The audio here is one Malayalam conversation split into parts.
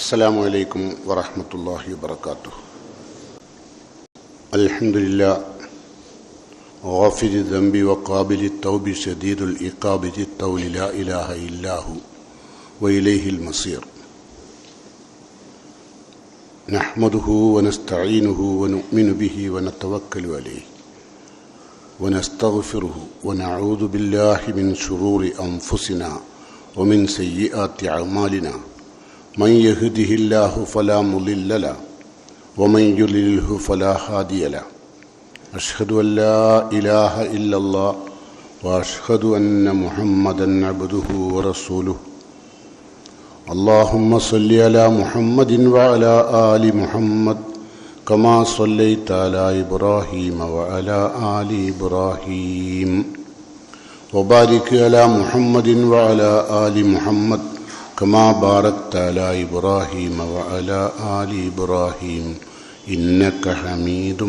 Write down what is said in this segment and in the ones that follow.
السلام عليكم ورحمة الله وبركاته. الحمد لله غافر الذنب وقابل التوب شديد العقاب ذي الطول لا إله إلا هو وإليه المصير. نحمده ونستعينه ونؤمن به ونتوكل عليه ونستغفره ونعوذ بالله من شرور أنفسنا ومن سيئات أعمالنا. من يهده الله فلا مضل له ومن يضلله فلا هادي له. أشهد أن لا إله إلا الله وأشهد أن محمدا عبده ورسوله. اللهم صل على محمد وعلى آل محمد كما صليت على إبراهيم وعلى آل إبراهيم وبارك على محمد وعلى آل محمد كما باركت على إبراهيم وعلى آل إبراهيم إنك حميد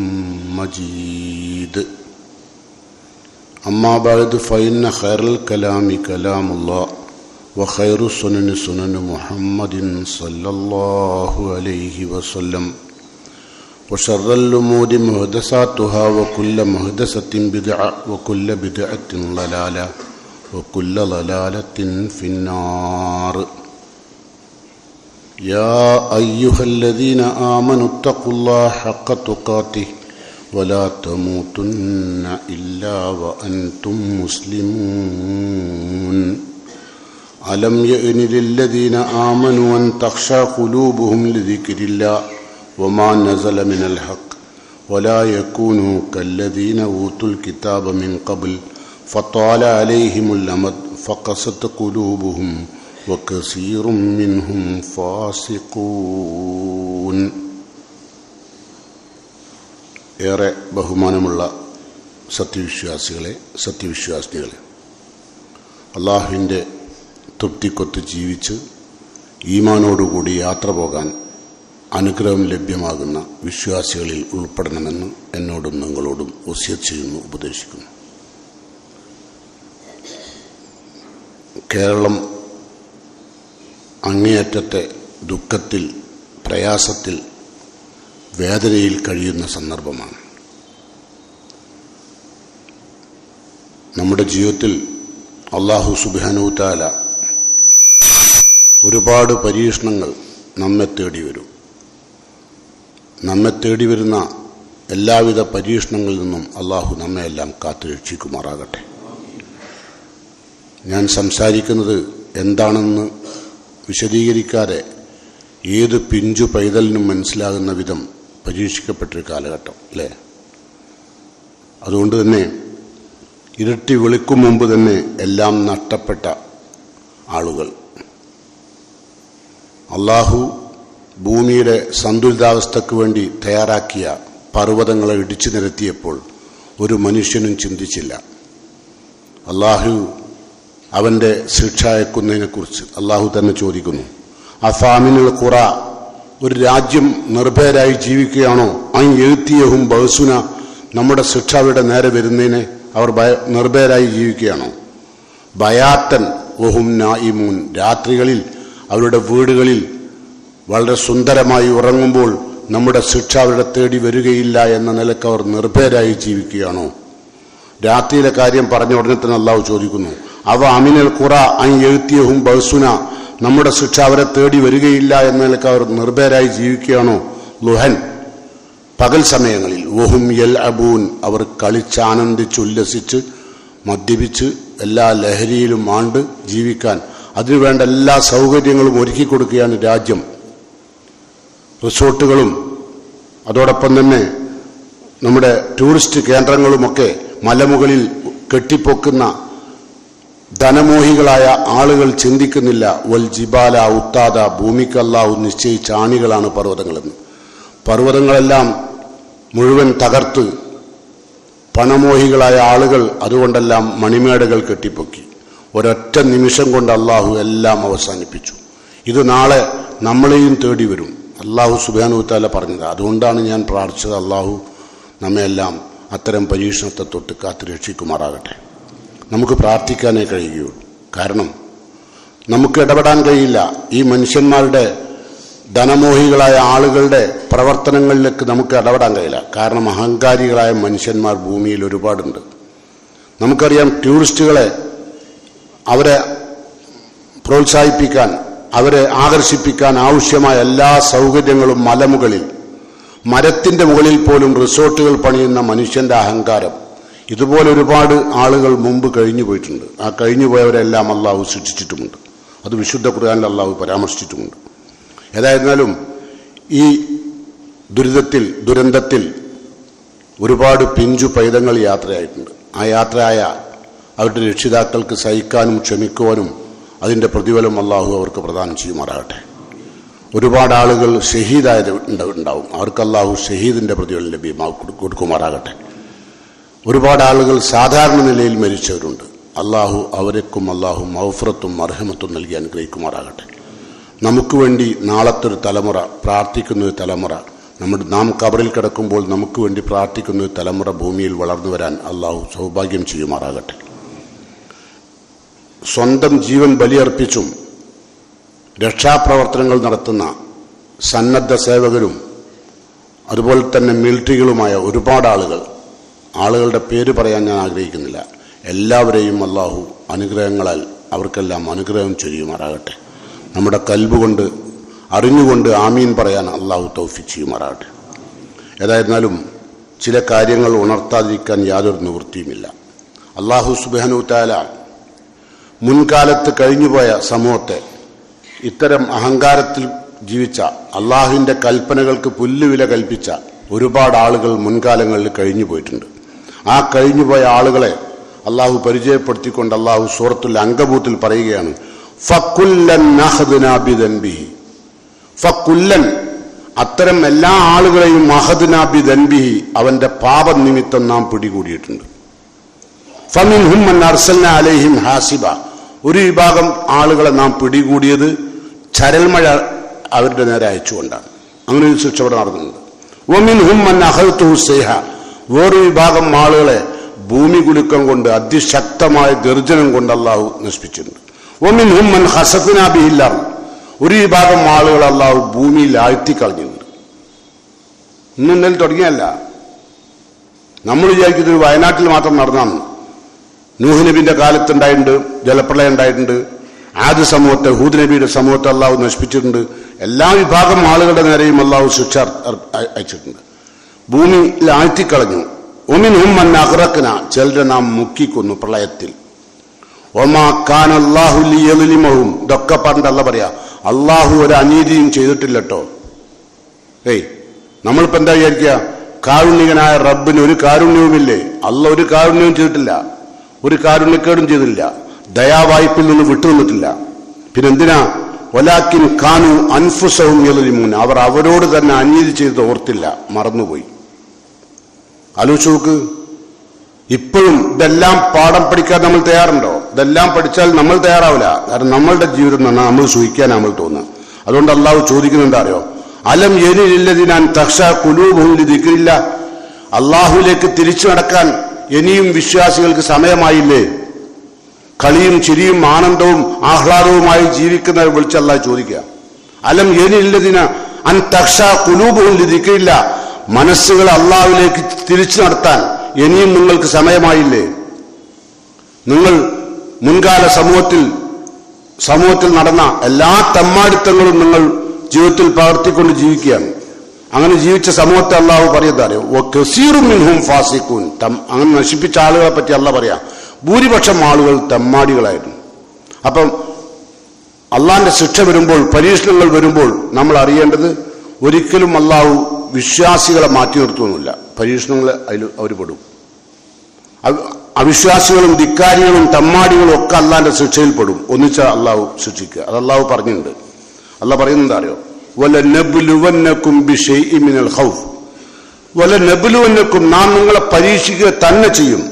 مجيد. أما بعد فإن خير الكلام كلام الله وخير السنن سنن محمد صلى الله عليه وسلم وشر الأمور محدثاتها وكل محدثة بدعة وكل بدعة ضلالة وكل ضلالة في النار. يا أيها الذين آمنوا اتقوا الله حق تقاته ولا تموتن إلا وأنتم مسلمون. ألم يئن للذين آمنوا أن تخشع قلوبهم لذكر الله وما نزل من الحق ولا يكونوا كالذين أوتوا الكتاب من قبل فطال عليهم الأمد فقست قلوبهم وكثير منهم فاسقون. ഏറെ ബഹുമാനമുള്ള സത്യവിശ്വാസികളെ, അള്ളാഹുവിൻ്റെ തൃപ്തിക്കൊത്ത് ജീവിച്ച് ഈമാനോടുകൂടി യാത്ര പോകാൻ അനുഗ്രഹം ലഭ്യമാകുന്ന വിശ്വാസികളിൽ ഉൾപ്പെടണമെന്ന് എന്നോടും നിങ്ങളോടും വസിയത്ത് ചെയ്യുന്നു, ഉപദേശിക്കുന്നു. കേരളം അങ്ങേയറ്റത്തെ ദുഃഖത്തിൽ, പ്രയാസത്തിൽ, വേദനയിൽ കഴിയുന്ന സന്ദർഭമാണ്. നമ്മുടെ ജീവിതത്തിൽ അല്ലാഹു സുബ്ഹാനഹു തആല ഒരുപാട് പരീക്ഷണങ്ങൾ നമ്മെ തേടി വരും. നമ്മെ തേടി വരുന്ന എല്ലാവിധ പരീക്ഷണങ്ങളിൽ നിന്നും അല്ലാഹു നമ്മെയെല്ലാം കാത്തുരക്ഷിക്കുമാറാകട്ടെ. ഞാൻ സംസാരിക്കുന്നത് എന്താണെന്ന് വിശദീകരിക്കാതെ ഏത് പിഞ്ചു പൈതലിനും മനസ്സിലാകുന്ന വിധം പരീക്ഷിക്കപ്പെട്ടൊരു കാലഘട്ടം അല്ലേ? അതുകൊണ്ട് തന്നെ ഇരുട്ടി വെളുക്കും മുമ്പ് തന്നെ എല്ലാം നഷ്ടപ്പെട്ട ആളുകൾ, അള്ളാഹു ഭൂമിയുടെ സന്തുലിതാവസ്ഥയ്ക്ക് വേണ്ടി തയ്യാറാക്കിയ പർവ്വതങ്ങളെ ഇടിച്ചു നിരത്തിയപ്പോൾ ഒരു മനുഷ്യനും ചിന്തിച്ചില്ല. അള്ളാഹു അവൻ്റെ ശിക്ഷ അയക്കുന്നതിനെക്കുറിച്ച് അള്ളാഹു തന്നെ ചോദിക്കുന്നു. അഫാമിനുൽ ഖുറ, ഒരു രാജ്യം നിർഭയരായി ജീവിക്കുകയാണോ? അൻ യഅ്തിയഹും ബഅസുന, നമ്മുടെ ശിക്ഷ അവരുടെ നേരെ വരുന്നതിനെ അവർ നിർഭയരായി ജീവിക്കുകയാണോ? ബയാത്തൻ വഹും നായിമൂൻ, രാത്രികളിൽ അവരുടെ വീടുകളിൽ വളരെ സുന്ദരമായി ഉറങ്ങുമ്പോൾ നമ്മുടെ ശിക്ഷ അവരുടെ തേടി വരികയില്ല എന്ന നിലക്ക് അവർ നിർഭയരായി ജീവിക്കുകയാണോ? രാത്രിയിലെ കാര്യം പറഞ്ഞ ഉടനെ തന്നെ അള്ളാഹു ചോദിക്കുന്നു, അവ അമിനൽ ഖുറ അൻ യഅ്തിയഹും ബഅസുന, നമ്മുടെ ശിക്ഷ അവരെ തേടി വരികയില്ല എന്ന നിലക്ക് അവർ നിർഭയരായി ജീവിക്കുകയാണോ? ലുഹൻ, പകൽ സമയങ്ങളിൽ, വഹും യൽഅബൂൻ, അവർ കളിച്ചാനന്ദിച്ചുല്ലസിച്ച് മദ്യപിച്ച് എല്ലാ ലഹരിയിലും ആണ്ട് ജീവിക്കാൻ അതിനുവേണ്ട എല്ലാ സൗകര്യങ്ങളും ഒരുക്കി കൊടുക്കുകയാണ് രാജ്യം. റിസോർട്ടുകളും അതോടൊപ്പം തന്നെ നമ്മുടെ ടൂറിസ്റ്റ് കേന്ദ്രങ്ങളുമൊക്കെ മലമുകളിൽ കെട്ടിപ്പൊക്കുന്ന ധനമോഹികളായ ആളുകൾ ചിന്തിക്കുന്നില്ല. വൽ ജിബാല ഉത്താദ, ഭൂമിക്ക് അല്ലാഹു നിശ്ചയിച്ച ആണികളാണ് പർവ്വതങ്ങളെന്ന്. പർവ്വതങ്ങളെല്ലാം മുഴുവൻ തകർത്ത് പണമോഹികളായ ആളുകൾ അതുകൊണ്ടെല്ലാം മണിമേടകൾ കെട്ടിപ്പൊക്കി. ഒരൊറ്റ നിമിഷം കൊണ്ട് അല്ലാഹു എല്ലാം അവസാനിപ്പിച്ചു. ഇത് നാളെ നമ്മളെയും തേടി വരും. അല്ലാഹു സുബ്ഹാനഹു തആല പറഞ്ഞത്. അതുകൊണ്ടാണ് ഞാൻ പ്രാർത്ഥിച്ചത്, അല്ലാഹു നമ്മെല്ലാം അത്തരം പരീക്ഷണത്തെ തൊട്ട് കാത്തു രക്ഷിക്കുമാറാകട്ടെ. നമുക്ക് പ്രാർത്ഥിക്കാനേ കഴിയുകയുള്ളൂ. കാരണം നമുക്ക് ഇടപെടാൻ കഴിയില്ല. ഈ മനുഷ്യന്മാരുടെ ധനമോഹികളായ ആളുകളുടെ പ്രവർത്തനങ്ങളിലേക്ക് നമുക്ക് ഇടപെടാൻ കഴിയില്ല. കാരണം അഹങ്കാരികളായ മനുഷ്യന്മാർ ഭൂമിയിൽ ഒരുപാടുണ്ട്. നമുക്കറിയാം, ടൂറിസ്റ്റുകളെ അവരെ പ്രോത്സാഹിപ്പിക്കാൻ, അവരെ ആകർഷിപ്പിക്കാൻ ആവശ്യമായ എല്ലാ സൗകര്യങ്ങളും മലമുകളിൽ, മരത്തിൻ്റെ മുകളിൽ പോലും റിസോർട്ടുകൾ പണിയുന്ന മനുഷ്യൻ്റെ അഹങ്കാരം. ഇതുപോലെ ഒരുപാട് ആളുകൾ മുമ്പ് കഴിഞ്ഞു പോയിട്ടുണ്ട്. ആ കഴിഞ്ഞു പോയവരെല്ലാം അള്ളാഹു ശിക്ഷിച്ചിട്ടുമുണ്ട്. അത് വിശുദ്ധ ഖുർആനിൽ അള്ളാഹു പരാമർശിച്ചിട്ടുമുണ്ട്. ഏതായിരുന്നാലും ഈ ദുരന്തത്തിൽ ഒരുപാട് പിഞ്ചു പൈതങ്ങൾ യാത്രയായിട്ടുണ്ട്. ആ യാത്രയായ അവരുടെ രക്ഷിതാക്കൾക്ക് സഹിക്കാനും ക്ഷമിക്കുവാനും അതിൻ്റെ പ്രതിഫലം അള്ളാഹു അവർക്ക് പ്രദാനം ചെയ്യുമാറാകട്ടെ. ഒരുപാട് ആളുകൾ ഷഹീദായത് ഉണ്ടാവും. അവർക്ക് അള്ളാഹു ഷഹീദിൻ്റെ പ്രതിഫലം കൊടുക്കുമാറാകട്ടെ. ഒരുപാട് ആളുകൾ സാധാരണ നിലയിൽ മരിച്ചവരുണ്ട്. അള്ളാഹു അവർക്കും അള്ളാഹു മഗ്ഫിറത്തും മർഹമത്തും നൽകി അനുഗ്രഹിക്കുമാറാകട്ടെ. നമുക്ക് വേണ്ടി നാളത്തെ ഒരു തലമുറ, പ്രാർത്ഥിക്കുന്ന ഒരു തലമുറ, നാം ഖബറിൽ കിടക്കുമ്പോൾ നമുക്ക് വേണ്ടി പ്രാർത്ഥിക്കുന്ന ഒരു തലമുറ ഭൂമിയിൽ വളർന്നു വരാൻ അള്ളാഹു സൗഭാഗ്യം ചെയ്യുമാറാകട്ടെ. സ്വന്തം ജീവൻ ബലിയർപ്പിച്ചും രക്ഷാപ്രവർത്തനങ്ങൾ നടത്തുന്ന സന്നദ്ധ സേവകരും അതുപോലെ തന്നെ മിലിറ്ററികളുമായ ഒരുപാട് ആളുകളുടെ പേര് പറയാൻ ഞാൻ ആഗ്രഹിക്കുന്നില്ല. എല്ലാവരെയും അള്ളാഹു അനുഗ്രഹങ്ങളാൽ അവർക്കെല്ലാം അനുഗ്രഹം ചൊരിയുമാറാകട്ടെ. നമ്മുടെ കൽബ് കൊണ്ട് അറിഞ്ഞുകൊണ്ട് ആമീൻ പറയാൻ അള്ളാഹു തൗഫീഖ് ചെയ്യുമാറാകട്ടെ. ഏതായിരുന്നാലും ചില കാര്യങ്ങൾ ഉണർത്താതിരിക്കാൻ യാതൊരു നിവൃത്തിയുമില്ല. അള്ളാഹു സുബ്ഹാനഹു തആല മുൻകാലത്ത് കഴിഞ്ഞുപോയ സമൂഹത്തെ, ഇത്തരം അഹങ്കാരത്തിൽ ജീവിച്ച, അള്ളാഹുവിൻ്റെ കൽപ്പനകൾക്ക് പുല്ലുവില കൽപ്പിച്ച ഒരുപാട് ആളുകൾ മുൻകാലങ്ങളിൽ കഴിഞ്ഞു പോയിട്ടുണ്ട്. ആ കഴിഞ്ഞുപോയ ആളുകളെ അള്ളാഹു പരിചയപ്പെടുത്തിക്കൊണ്ട് അള്ളാഹു സൂറത്തുൽ അങ്കബൂത്തിൽ പറയുകയാണ്, ഫകുല്ലൻ നഖദ്നാ ബിദൻബിഹി. ഫകുല്ലൻ, അത്തരം എല്ലാ ആളുകളെയും അഖദ്നാ ബിദൻബിഹി, അവന്റെ പാപനിമിത്തം നാം പിടികൂടിയിട്ടുണ്ട്. ഫമിൻഹും മൻ അർസൽനാ അലൈഹിം ഹാസിബ, ഒരു വിഭാഗം ആളുകളെ നാം പിടികൂടിയത് ചരൽമഴ അവരുടെ നേരെ അയച്ചുകൊണ്ടാണ്. അങ്ങനെ ഒരു ശിക്ഷ ഇവിടെ നടന്നുണ്ട്. വമിൻഹും മൻ അഖദതുഹു സൈഹ, വേറൊരു വിഭാഗം ആളുകളെ ഭൂമി കുലുക്കം കൊണ്ട്, അതിശക്തമായ ഗർജനം കൊണ്ട് അള്ളാഹു നശിപ്പിച്ചിട്ടുണ്ട്. വമിൻഹും മൻ ഖസഫ്നാ ബിഹിൽ അർദ്, ഒരു വിഭാഗം ആളുകൾ അള്ളാഹു ഭൂമിയിൽ ആഴ്ത്തിക്കളഞ്ഞിട്ടുണ്ട്. ഇന്നലെ തുടങ്ങിയല്ല. നമ്മൾ വിചാരിക്കുന്നത് വയനാട്ടിൽ മാത്രം നടന്നാണ്. നൂഹ് നബിന്റെ കാലത്തുണ്ടായിട്ടുണ്ട്, ജലപ്രളയം ഉണ്ടായിട്ടുണ്ട്. ആദ് സമൂഹത്തെ, ഹൂദ് നബിയുടെ സമൂഹത്തെ അള്ളാഹു നശിപ്പിച്ചിട്ടുണ്ട്. എല്ലാ വിഭാഗം ആളുകളുടെ നേരെയും അള്ളാഹു ശിക്ഷ അയച്ചിട്ടുണ്ട്. ഭൂമിയിൽ ആഴ്ത്തിക്കളഞ്ഞു. ഒമിൻഹും മൻ അഗ്റഖ്നാ, ചിലരെ നാം മുക്കിക്കൊന്നു പ്രളയത്തിൽ. ഒമാ കാന അല്ലാഹു ലിയദ്ലിമഹും, ഇതൊക്കെ പറഞ്ഞിട്ട് അല്ല പറയാ, അള്ളാഹു ഒരു അനീതിയും ചെയ്തിട്ടില്ലട്ടോ. നമ്മളിപ്പോ എന്താ വിചാരിക്കുക, കാരുണ്യകനായ റബ്ബിന് ഒരു കാരുണ്യവുമില്ലേ? അല്ല ഒരു കാരുണ്യവും ചെയ്തിട്ടില്ല, ഒരു കാരുണ്യക്കേടും ചെയ്തിട്ടില്ല, ദയാവായ്പിൽ നിന്ന് വിട്ടുനിന്നിട്ടില്ല. പിന്നെന്തിനാ? വലാക്കിൻ കാനു അൻഫുസഹും യദ്ലിമൂൻ, അവർ അവരോട് തന്നെ അനീതി ചെയ്ത് ഓർത്തില്ല, മറന്നുപോയി. ആലോചിച്ച് നോക്ക്. ഇപ്പോഴും ഇതെല്ലാം പാഠം പഠിക്കാൻ നമ്മൾ തയ്യാറുണ്ടോ? ഇതെല്ലാം പഠിച്ചാൽ നമ്മൾ തയ്യാറാവില്ല. കാരണം നമ്മളുടെ ജീവിതം തന്നെ നമ്മൾ സൂഹിക്കാൻ നമ്മൾ തോന്നുക. അതുകൊണ്ട് അള്ളാഹു ചോദിക്കുന്നുണ്ട്, അറിയോ, അലം യനിലില്ലദിനാൻ തഖ്ശാ ഖുലൂബുഹും ലിദിക്രില്ല, അള്ളാഹുവിലേക്ക് തിരിച്ചു നടക്കാൻ ഇനിയും വിശ്വാസികൾക്ക് സമയമായില്ലേ? കളിയും ചിരിയും ആനന്ദവും ആഹ്ലാദവുമായി ജീവിക്കുന്നവരെ വിളിച്ച് അള്ളാഹു ചോദിക്കുക, അലം യനിലില്ലദിന അൻ തഖ്ശാ ഖുലൂബുഹും ലിദിക്രില്ല, മനസ്സുകൾ അള്ളാഹുവിലേക്ക് തിരിച്ചു നടത്താൻ ഇനിയും നിങ്ങൾക്ക് സമയമായില്ലേ? നിങ്ങൾ മുൻകാല സമൂഹത്തിൽ നടന്ന എല്ലാ തെമ്മാടിത്തങ്ങളും നിങ്ങൾ ജീവിതത്തിൽ പകർത്തിക്കൊണ്ട് ജീവിക്കുകയാണ്. അങ്ങനെ ജീവിച്ച സമൂഹത്തെ അള്ളാഹു പറയുന്നറിയോ, കസീറും മിൻഹും ഫാസിഖൂൻ, അങ്ങനെ നശിപ്പിച്ച ആളുകളെ പറ്റി അള്ളാഹു പറയാം, ഭൂരിപക്ഷം ആളുകൾ തെമ്മാടികളായിരുന്നു. അപ്പം അള്ളാഹിന്റെ ശിക്ഷ വരുമ്പോൾ, പരീക്ഷണങ്ങൾ വരുമ്പോൾ നമ്മൾ അറിയേണ്ടത്, ഒരിക്കലും അള്ളാഹു വിശ്വാസികളെ മാറ്റി നിർത്തുന്നില്ല. പരീക്ഷണങ്ങൾ അവർ പെടും. അവിശ്വാസികളും ധിക്കാരികളും തമ്മാടികളും ഒക്കെ അള്ളാഹിന്റെ ശിക്ഷയിൽ പെടും. ഒന്നിച്ച അള്ളാഹു ശിക്ഷിക്കുക. അത് അള്ളാഹു പറഞ്ഞിട്ടുണ്ട്. അള്ളാഹ് പറയുന്നത് അറിയോ, വലനബ്ലുവന്നകും ബിശൈഇൻ മിനൽ ഖൗഫ്, വലനബ്ലുവന്നകും, നാം നിങ്ങളെ പരീക്ഷിക്കുക തന്നെ ചെയ്യും,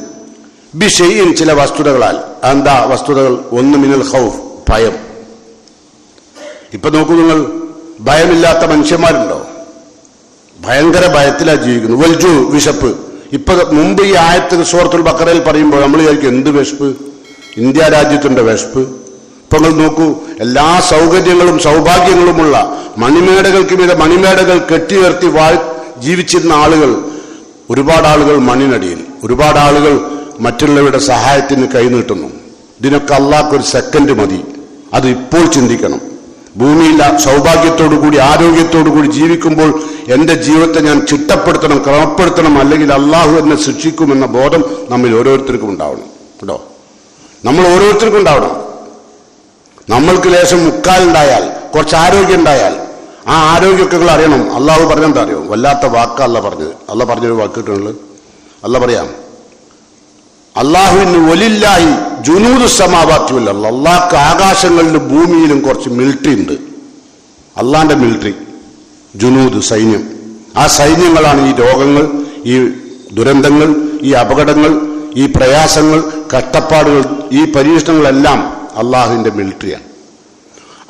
ബിശൈഇൻ, ചില വസ്തുതകളാൽ. എന്താ വസ്തുതകൾ? ഒന്ന് മിനൽ ഖൗഫ്, ഭയം. ഇപ്പൊ നോക്കൂ, നിങ്ങൾ ഭയമില്ലാത്ത മനുഷ്യന്മാരുണ്ടോ? ഭയങ്കര ഭയത്തിലാണ് ജീവിക്കുന്നത്. വൽജു, വിശപ്പ്. ഇപ്പൊ മുമ്പ് ഈ ആയത്ത് സൂറത്തുൽ ബഖറയിൽ പറയുമ്പോൾ നമ്മൾ വിചാരിക്കും, എന്ത് വിശപ്പ്? ഇന്ത്യ രാജ്യത്തിന്റെ വിശപ്പ്. ഇപ്പൊ നിങ്ങൾ നോക്കൂ, എല്ലാ സൗകര്യങ്ങളും സൗഭാഗ്യങ്ങളുമുള്ള മണിമേടകൾക്ക് മീതെ മണിമേടകൾ കെട്ടിയുയർത്തി ജീവിച്ചിരുന്ന ആളുകൾ, ഒരുപാട് ആളുകൾ മണ്ണിനടിയിൽ, ഒരുപാട് ആളുകൾ മറ്റുള്ളവരുടെ സഹായത്തിന് കൈനീട്ടുന്നു. ഇതിനൊക്കെ അള്ളാഹ്ക്കൊരു സെക്കൻഡ് മതി. അത് ഇപ്പോൾ ചിന്തിക്കണം. ഭൂമിയിൽ സൗഭാഗ്യത്തോടുകൂടി ആരോഗ്യത്തോടുകൂടി ജീവിക്കുമ്പോൾ എൻ്റെ ജീവിതത്തെ ഞാൻ ചിട്ടപ്പെടുത്തണം, ക്രമപ്പെടുത്തണം, അല്ലെങ്കിൽ അള്ളാഹു എന്നെ ശിക്ഷിക്കുമെന്ന ബോധം നമ്മിൽ ഓരോരുത്തർക്കും ഉണ്ടാവണം കേട്ടോ. നമ്മൾ ഓരോരുത്തർക്കും ഉണ്ടാവണം. നമ്മൾക്ക് ലേശം മുക്കാലുണ്ടായാൽ, കുറച്ച് ആരോഗ്യം ഉണ്ടായാൽ, ആ ആരോഗ്യമൊക്കെ നിങ്ങൾ അറിയണം. അള്ളാഹു പറഞ്ഞെന്താ അറിയോ? വല്ലാത്ത വാക്ക അല്ല പറഞ്ഞത്. അല്ല പറഞ്ഞൊരു വാക്ക് കിട്ടുന്നത് അല്ല പറയാം, അള്ളാഹുവിന് വലില്ലാഹി ജുനൂദു സമാവാത്തി വൽ അർള്, അള്ളാഹ്ക്ക് ആകാശങ്ങളിലും ഭൂമിയിലും കുറച്ച് മിലിറ്ററി ഉണ്ട്. അള്ളാന്റെ മിലിറ്ററി, ജുനൂദ്, സൈന്യം. ആ സൈന്യങ്ങളാണ് ഈ രോഗങ്ങൾ, ഈ ദുരന്തങ്ങൾ, ഈ അപകടങ്ങൾ, ഈ പ്രയാസങ്ങൾ, കഷ്ടപ്പാടുകൾ, ഈ പരീക്ഷണങ്ങളെല്ലാം അള്ളാഹുവിന്റെ മിലിറ്ററിയാണ്.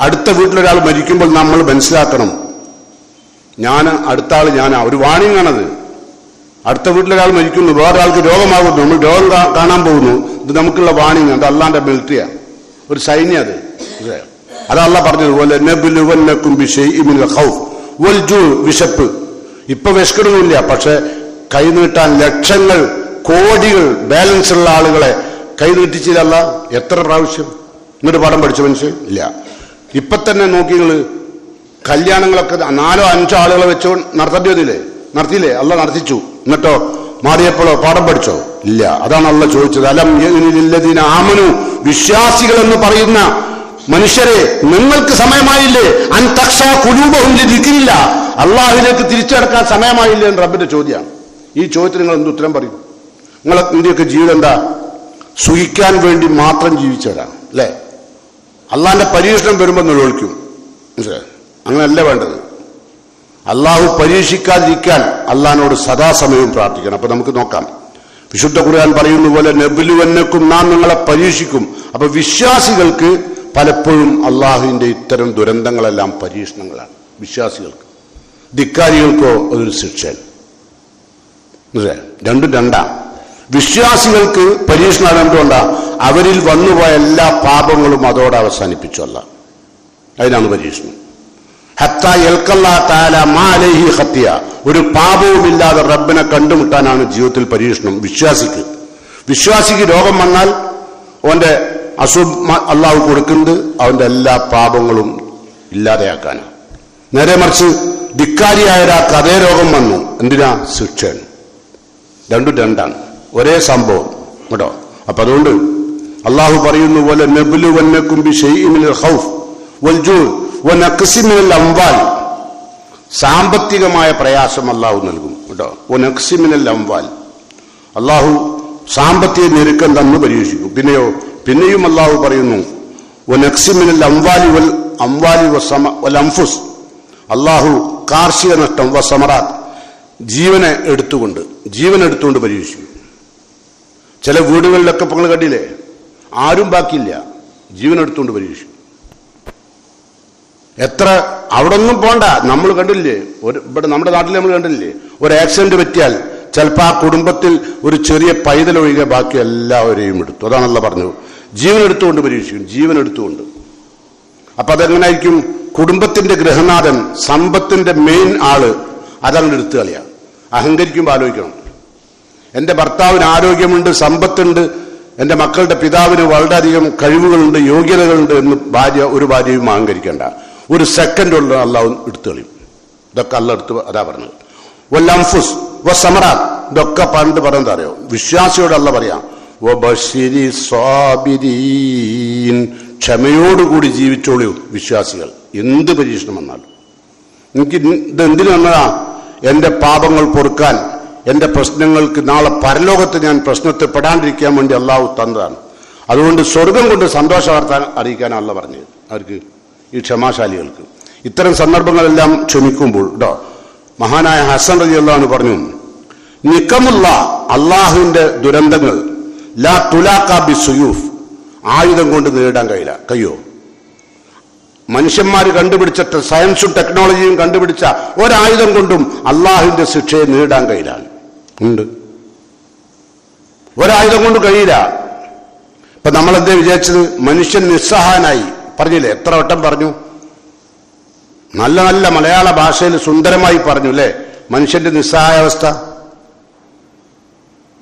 അടുത്ത വീട്ടിലൊരാൾ മരിക്കുമ്പോൾ നമ്മൾ മനസ്സിലാക്കണം, അടുത്ത ആൾ ഞാനാ. ഒരു വാണിംഗ് ആണത്. അടുത്ത വീട്ടിലൊരാൾ മരിക്കുന്നു, വേറൊരാൾക്ക് രോഗമാകുന്നു, നമ്മൾ രോഗം കാണാൻ പോകുന്നു. ഇത് നമുക്കുള്ള വാണിംഗ്, അത് അള്ളാന്റെ മിലിറ്ററിയാണ്, ഒരു സൈന്യം. അത് അള്ളാഹ് പറഞ്ഞതുപോലെ വിശപ്പ്. ഇപ്പൊ വിശക്കണമെന്നില്ല, പക്ഷെ കൈനീട്ടാൻ ലക്ഷങ്ങൾ കോടികൾ ബാലൻസ് ഉള്ള ആളുകളെ കൈനീട്ടിച്ചില്ല. എത്ര പ്രാവശ്യം എന്നിട്ട് പാഠം പഠിച്ച മനുഷ്യൻ ഇല്ല. ഇപ്പൊ തന്നെ നോക്കി നിങ്ങൾ, കല്യാണങ്ങളൊക്കെ 4-5 ആളുകളെ വെച്ചോ നടത്തേണ്ടി വന്നില്ലേ? നടത്തിയില്ലേ? അല്ല നടത്തിച്ചു. എന്നിട്ടോ മാറിയപ്പോഴോ പാഠം പഠിച്ചോ? ഇല്ല. അതാണ് അല്ല ചോദിച്ചത്. അലം യഅ്നില്ലദീന ആമനു, വിശ്വാസികൾ എന്ന് പറയുന്ന മനുഷ്യരെ, നിങ്ങൾക്ക് സമയമായില്ലേ? അൻ തഖ്ശാ ഖുലൂബഹും ലിദിക്രില്ല, അള്ളാഹുവിലേക്ക് തിരിച്ചടക്കാൻ സമയമായില്ലേ എന്ന് റബ്ബിന്റെ ചോദ്യമാണ്. ഈ ചോദ്യത്തിന് നിങ്ങൾ എന്ത് ഉത്തരം പറയും? നിങ്ങളുടെയൊക്കെ ജീവിതം എന്താ? സുഖിക്കാൻ വേണ്ടി മാത്രം ജീവിച്ചവരാണ് അല്ലേ? അള്ളാന്റെ പരീക്ഷണം വരുമ്പോൾ നിലവിളിക്കും. അങ്ങനെയല്ല വേണ്ടത്. അള്ളാഹു പരീക്ഷിക്കാതിരിക്കാൻ അള്ളാഹിനോട് സദാസമയവും പ്രാർത്ഥിക്കണം. അപ്പൊ നമുക്ക് നോക്കാം. വിശുദ്ധ ഖുർആൻ പറയുന്ന പോലെ നബ്ലുവന്നക്കും, നാം നിങ്ങളെ പരീക്ഷിക്കും. അപ്പൊ വിശ്വാസികൾക്ക് പലപ്പോഴും അള്ളാഹുവിന്റെ ഇത്തരം ദുരന്തങ്ങളെല്ലാം പരീക്ഷണങ്ങളാണ്. വിശ്വാസികൾക്ക്, ധിക്കാരികൾക്കോ അതൊരു ശിക്ഷയാണ്. രണ്ടും രണ്ടാം. വിശ്വാസികൾക്ക് പരീക്ഷണം എന്തുകൊണ്ടാ? അവരിൽ വന്നുപോയ എല്ലാ പാപങ്ങളും അതോടെ അവസാനിപ്പിച്ചല്ല. അതിനാണ് പരീക്ഷണം. ഹത്താ യൽഖല്ലാഹു തആല മാ അലൈഹി ഖത്തിയ, ഒരു പാപവുമില്ലാതെ റബ്ബിനെ കണ്ടുമുട്ടാനാണ് ജീവിതത്തിൽ പരീക്ഷണം. വിശ്വാസിക്ക് രോഗം വന്നാൽ അവന്റെ അസുഖം അള്ളാഹു കൊടുക്കുന്നത് അവന്റെ എല്ലാ പാപങ്ങളും ഇല്ലാതെയാക്കാനാണ്. നേരെ മറിച്ച് ധിക്കാരിയായ ഒരാൾക്ക് അതേ രോഗം വന്നു, എന്തിനാ? ശിക്ഷയാണ്. രണ്ടും രണ്ടാണ്, ഒരേ സംഭവം കേട്ടോ. അപ്പൊ അതുകൊണ്ട് അള്ളാഹു പറയുന്ന പോലെ നബ്ലുവന്നക്കും ബിശൈഇൻ മിനൽ ഖൗഫ് വൽ ജൂഅ് വനഖ്സിൻ മിനൽ അംവാൽ, സാമ്പത്തികമായ പ്രയാസം അള്ളാഹു നൽകും കേട്ടോ. വനഖ്സിൻ മിനൽ അംവാൽ, അള്ളാഹു സാമ്പത്തിക ഞെരുക്കം തന്നു പരീക്ഷിക്കും. പിന്നെയും അള്ളാഹു പറയുന്നു വനഖ്സിൻ മിനൽ അംവാലി വൽ അൻഫുസ്, അള്ളാഹു കാർഷിക നഷ്ടം വസമറാത്ത്, ജീവനെ എടുത്തുകൊണ്ട് പരീക്ഷിക്കും. ചില വീടുകളിലൊക്കെ നിങ്ങൾ കണ്ടില്ലേ, ആരും ബാക്കിയില്ല, ജീവനെടുത്തുകൊണ്ട് പരീക്ഷിക്കും. എത്ര അവിടെ ഒന്നും പോണ്ട, നമ്മൾ കണ്ടില്ലേ, ഇവിടെ നമ്മുടെ നാട്ടിൽ നമ്മൾ കണ്ടില്ലേ, ഒരു ആക്സിഡന്റ് പറ്റിയാൽ ചിലപ്പോൾ ആ കുടുംബത്തിൽ ഒരു ചെറിയ പൈതലൊഴികെ ബാക്കി എല്ലാവരെയും എടുത്തു. അതാണല്ലോ പറഞ്ഞത്, ജീവനെടുത്തുകൊണ്ട് പരീക്ഷിക്കും, ജീവനെടുത്തുകൊണ്ട്. അപ്പൊ അതെങ്ങനായിരിക്കും? കുടുംബത്തിന്റെ ഗൃഹനാഥൻ, സമ്പത്തിന്റെ മെയിൻ ആള് അതങ്ങോട്ട് എടുത്തു കളയാം. അഹങ്കരിക്കുമ്പോൾ ആലോചിക്കണം, എൻ്റെ ഭർത്താവിന് ആരോഗ്യമുണ്ട്, സമ്പത്തുണ്ട്, എൻ്റെ മക്കളുടെ പിതാവിന് വളരെയധികം കഴിവുകളുണ്ട്, യോഗ്യതകളുണ്ട് എന്ന് ഒരു ഭാര്യയും അഹങ്കരിക്കേണ്ട. ഒരു സെക്കൻഡ് ഉള്ള അള്ളാഹു എടുത്തു കളയും. ഇതൊക്കെ അല്ല എടുത്ത് അതാ പറഞ്ഞത്. വല്ലംഫുസ് വസമറാത്ത്, ഇതൊക്കെ പണ്ട് പറഞ്ഞത് അറിയോ? വിശ്വാസിയോട് അല്ല പറയാം, വബശ്ശിരി സ്വാബിരീൻ, ക്ഷമയോടുകൂടി ജീവിച്ചോളൂ വിശ്വാസികൾ. എന്ത് പരീക്ഷണം വന്നാലും. എനിക്ക് ഇത് എന്തിനു വന്നതാ? എൻ്റെ പാപങ്ങൾ പൊറുക്കാൻ, എൻ്റെ പ്രശ്നങ്ങൾക്ക് നാളെ പരലോകത്ത് ഞാൻ പ്രശ്നത്തിൽ പെടാണ്ടിരിക്കാൻ വേണ്ടി അള്ളാഹു തന്നതാണ്. അതുകൊണ്ട് സ്വർഗം കൊണ്ട് സന്തോഷ വാർത്ത അറിയിക്കാനല്ല പറഞ്ഞത് അവർക്ക്, ഈ ക്ഷമാശാലികൾക്ക്. ഇത്തരം സന്ദർഭങ്ങളെല്ലാം ക്ഷമിക്കുമ്പോൾ കേട്ടോ, മഹാനായ ഹസൻ റളിയല്ലാഹു അൻഹു പറഞ്ഞു, നിക്കമുള്ള അള്ളാഹുവിന്റെ ദുരന്തങ്ങൾ ലാ തുലാഖാ ബിസ്സുയൂഫ്, ആയുധം കൊണ്ട് നേടാൻ കഴിയോ? മനുഷ്യന്മാർ കണ്ടുപിടിച്ചിട്ട് സയൻസും ടെക്നോളജിയും കണ്ടുപിടിച്ച ഒരായുധം കൊണ്ടും അള്ളാഹുവിന്റെ ശിക്ഷയെ നേടാൻ കഴിയില്ല. ഒരായുധം കൊണ്ട് കഴിയില്ല. ഇപ്പൊ നമ്മളെന്തേ വിചാരിച്ചത്? മനുഷ്യൻ നിസ്സഹായനായി. പറഞ്ഞില്ലേ? എത്ര വട്ടം പറഞ്ഞു? നല്ല നല്ല മലയാള ഭാഷയിൽ സുന്ദരമായി പറഞ്ഞു അല്ലേ മനുഷ്യന്റെ നിസ്സഹായാവസ്ഥ.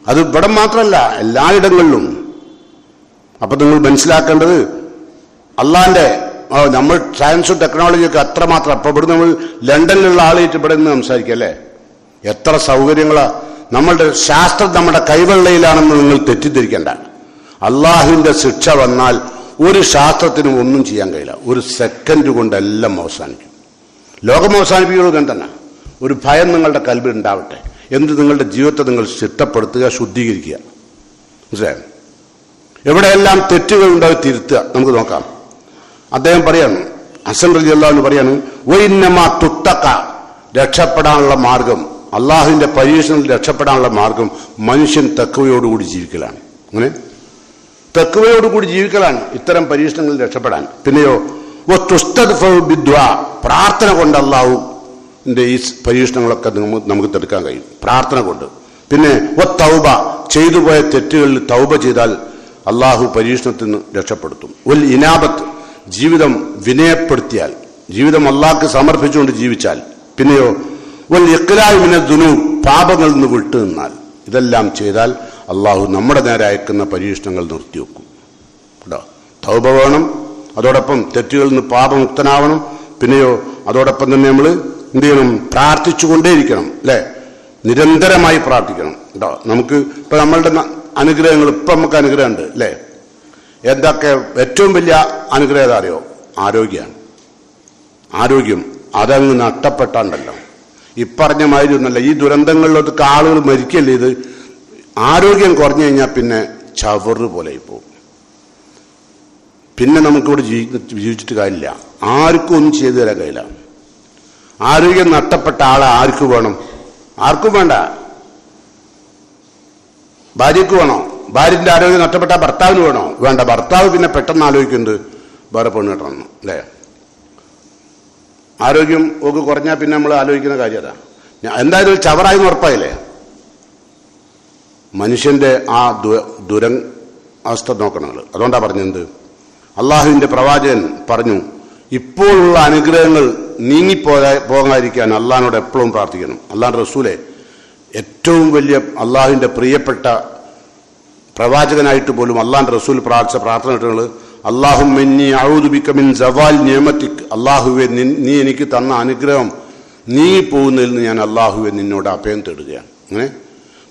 അത് ഇവിടെ മാത്രമല്ല, എല്ലായിടങ്ങളിലും. അപ്പൊ നിങ്ങൾ മനസ്സിലാക്കേണ്ടത് അള്ളാന്റെ നമ്മൾ സയൻസും ടെക്നോളജിയൊക്കെ അത്രമാത്രം. അപ്പൊ ഇവിടെ നമ്മൾ ലണ്ടനിലുള്ള ആളായിട്ട് ഇവിടെ നിന്ന് സംസാരിക്കുക അല്ലേ? എത്ര സൗകര്യങ്ങളാ! നമ്മളുടെ ശാസ്ത്രം നമ്മുടെ കൈവെള്ളയിലാണെന്ന് നിങ്ങൾ തെറ്റിദ്ധരിക്കേണ്ട. അള്ളാഹുവിന്റെ ശിക്ഷ വന്നാൽ ഒരു ശാസ്ത്രത്തിനും ഒന്നും ചെയ്യാൻ കഴിയില്ല. ഒരു സെക്കൻഡ് കൊണ്ട് എല്ലാം അവസാനിക്കും. ലോകം അവസാനിപ്പിക്കുന്നത് തന്നെ. ഒരു ഭയം നിങ്ങളുടെ കൽബിൽ ഉണ്ടാവട്ടെ. എന്ത്? നിങ്ങളുടെ ജീവിതത്തെ നിങ്ങൾ ചിട്ടപ്പെടുത്തുക, ശുദ്ധീകരിക്കുക. മനസ്സിലായോ? എവിടെയെല്ലാം തെറ്റുകൾ ഉണ്ടാവും തിരുത്തുക. നമുക്ക് നോക്കാം. അദ്ദേഹം പറയാണ്, ഹസൻ റളിയല്ലാഹു അൻഹു പറയാണ്, വഇന്നമാ തുത്തഖ, രക്ഷപ്പെടാനുള്ള മാർഗം, അള്ളാഹുവിന്റെ പരീക്ഷണത്തിൽ രക്ഷപ്പെടാനുള്ള മാർഗം മനുഷ്യൻ തഖ്വയോടുകൂടി ജീവിക്കലാണ്. അങ്ങനെ തഖ്വയോടുകൂടി ജീവിക്കലാണ് ഇത്തരം പരീക്ഷണങ്ങളിൽ രക്ഷപ്പെടാൻ. പിന്നെയോ പ്രാർത്ഥന കൊണ്ട് അള്ളാഹുവിന്റെ ഈ പരീക്ഷണങ്ങളൊക്കെ നമുക്ക് തെടുക്കാൻ കഴിയും, പ്രാർത്ഥന കൊണ്ട്. പിന്നെ തൗബ, ചെയ്തു പോയ തെറ്റുകളിൽ തൗബ ചെയ്താൽ അള്ളാഹു പരീക്ഷണത്തിൽ നിന്ന് രക്ഷപ്പെടുത്തും. ഇനാബത്ത്, ജീവിതം വിനയപ്പെടുത്തിയാൽ, ജീവിതം അള്ളാഹ്ക്ക് സമർപ്പിച്ചുകൊണ്ട് ജീവിച്ചാൽ. പിന്നെയോ ഇഖ്ലാഉ മിന ദുനൂബ്, പാപങ്ങളിൽ നിന്ന് വിട്ടു നിന്നാൽ. ഇതെല്ലാം ചെയ്താൽ അള്ളാഹു നമ്മുടെ നേരെ അയക്കുന്ന പരീക്ഷണങ്ങൾ നിർത്തിവെക്കും. കേട്ടോ? തൗബ വേണം, അതോടൊപ്പം തെറ്റുകളിൽ നിന്ന് പാപമുക്തനാവണം. പിന്നെയോ അതോടൊപ്പം തന്നെ നമ്മൾ എന്ത് ചെയ്യണം? പ്രാർത്ഥിച്ചുകൊണ്ടേയിരിക്കണം അല്ലേ? നിരന്തരമായി പ്രാർത്ഥിക്കണം. കേട്ടോ? നമുക്ക് ഇപ്പൊ നമ്മളുടെ അനുഗ്രഹങ്ങൾ, ഇപ്പൊ നമുക്ക് അനുഗ്രഹമുണ്ട് അല്ലേ? എന്തൊക്കെ ഏറ്റവും വലിയ അനുഗ്രഹം ഏതാ അറിയോ? ആരോഗ്യമാണ്. ആരോഗ്യം അതങ്ങ് നഷ്ടപ്പെട്ടാണ്ടല്ലോ. ഇപ്പറഞ്ഞ മാതിരി ഒന്നല്ല. ഈ ദുരന്തങ്ങളിലൊക്കെ ആളുകൾ മരിക്കല്ലേ ഇത്. ആരോഗ്യം കുറഞ്ഞു കഴിഞ്ഞാൽ പിന്നെ ചവറ് പോലെ പോകും. പിന്നെ നമുക്കിവിടെ ജീവിച്ചിട്ട് കാര്യമില്ല. ആർക്കും ഒന്നും ചെയ്തു തരാൻ കഴിയില്ല. ആരോഗ്യം നഷ്ടപ്പെട്ട ആളെ ആർക്ക് വേണം? ആർക്കും വേണ്ട. ഭാര്യക്ക് വേണോ? ഭാര്യന്റെ ആരോഗ്യം നഷ്ടപ്പെട്ട ഭർത്താവിന് വേണോ? വേണ്ട. ഭർത്താവ് പിന്നെ പെട്ടെന്ന് ആലോചിക്കുന്നത് വേറെ പെണ്ണ് കെട്ടണം അല്ലേ? ആരോഗ്യം ഒക്കെ കുറഞ്ഞാൽ പിന്നെ നമ്മൾ ആലോചിക്കുന്ന കാര്യം അതാ. എന്തായാലും ചവറായി ഉറപ്പായില്ലേ? മനുഷ്യന്റെ ആ അവസ്ഥ നോക്കണം. അതുകൊണ്ടാണ് പറഞ്ഞത്, അള്ളാഹുവിന്റെ പ്രവാചകൻ പറഞ്ഞു, ഇപ്പോഴുള്ള അനുഗ്രഹങ്ങൾ പോകാതിരിക്കാൻ അള്ളാഹിനോട് എപ്പോഴും പ്രാർത്ഥിക്കണം. അള്ളാഹുന്റെ റസൂലെ ഏറ്റവും വലിയ അള്ളാഹുവിന്റെ പ്രിയപ്പെട്ട പ്രവാചകനായിട്ട് പോലും അള്ളാഹിന്റെ റസൂൽ പ്രാർത്ഥിച്ച പ്രാർത്ഥന കേട്ടുള്ളത്, അല്ലാഹുമ്മ ഇന്നി അഊദു ബിക മിൻ സവാൽ നിഅമതിക്, അല്ലാഹുവേ നീ എനിക്ക് തന്ന അനുഗ്രഹം നീങ്ങിപ്പോകുന്നതിൽ നിന്ന് ഞാൻ അല്ലാഹുവേ നിന്നോട് അഭയം തേടുകയാണ്. അങ്ങനെ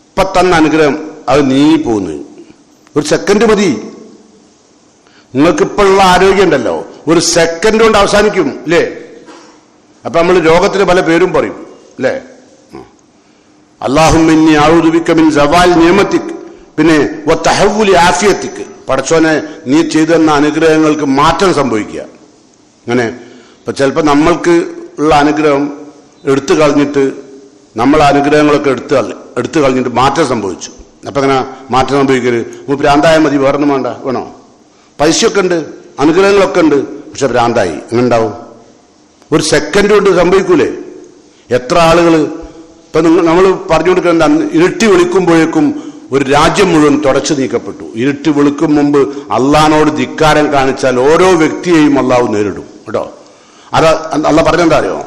ഇപ്പം തന്ന അനുഗ്രഹം അത് നീങ്ങിപ്പോകുന്നത് ഒരു സെക്കൻഡ് മതി. നിങ്ങൾക്കിപ്പോഴുള്ള ആരോഗ്യം ഉണ്ടല്ലോ, ഒരു സെക്കൻഡ് കൊണ്ട് അവസാനിക്കും അല്ലേ? അപ്പൊ നമ്മൾ രോഗത്തിന് പല പേരും പറയും അല്ലേ? അല്ലാഹുമ്മ ഇന്നി അഊദു ബിക മിൻ സവാൽ നിഅമതിക്, പിന്നെ വതഹവ്വുലി ആഫിയതിക്, പടച്ചോനെ നീ ചെയ്തു തന്ന അനുഗ്രഹങ്ങൾക്ക് മാറ്റം സംഭവിക്കുക. അങ്ങനെ ഇപ്പൊ ചിലപ്പോൾ നമ്മൾക്ക് ഉള്ള അനുഗ്രഹം എടുത്തു കളഞ്ഞിട്ട് നമ്മൾ അനുഗ്രഹങ്ങളൊക്കെ എടുത്തു കളഞ്ഞിട്ട് മാറ്റം സംഭവിച്ചു. അപ്പൊ അങ്ങനെ മാറ്റം സംഭവിക്കരുത്. ഭ്രാന്തായ മതി, വേറൊന്നും വേണ്ട. വേണോ? പൈസയൊക്കെ ഉണ്ട്, അനുഗ്രഹങ്ങളൊക്കെ ഉണ്ട്, പക്ഷെ ഭ്രാന്തായി അങ്ങനെ ഉണ്ടാവും. ഒരു സെക്കൻഡ് കൊണ്ട് സംഭവിക്കൂലേ? എത്ര ആളുകൾ ഇപ്പൊ നമ്മൾ പറഞ്ഞു കൊടുക്കേണ്ട, ഇരുട്ടി വിളിക്കുമ്പോഴേക്കും ഒരു രാജ്യം മുഴുവൻ തുടച്ചു നീക്കപ്പെട്ടു. ഇരുട്ടി വിളിക്കും മുമ്പ് അള്ളാഹിനോട് ധിക്കാരം കാണിച്ചാൽ ഓരോ വ്യക്തിയെയും അള്ളാഹു നേരിടും കേട്ടോ. അത് അള്ളാഹ് പറഞ്ഞെന്താ അറിയോ?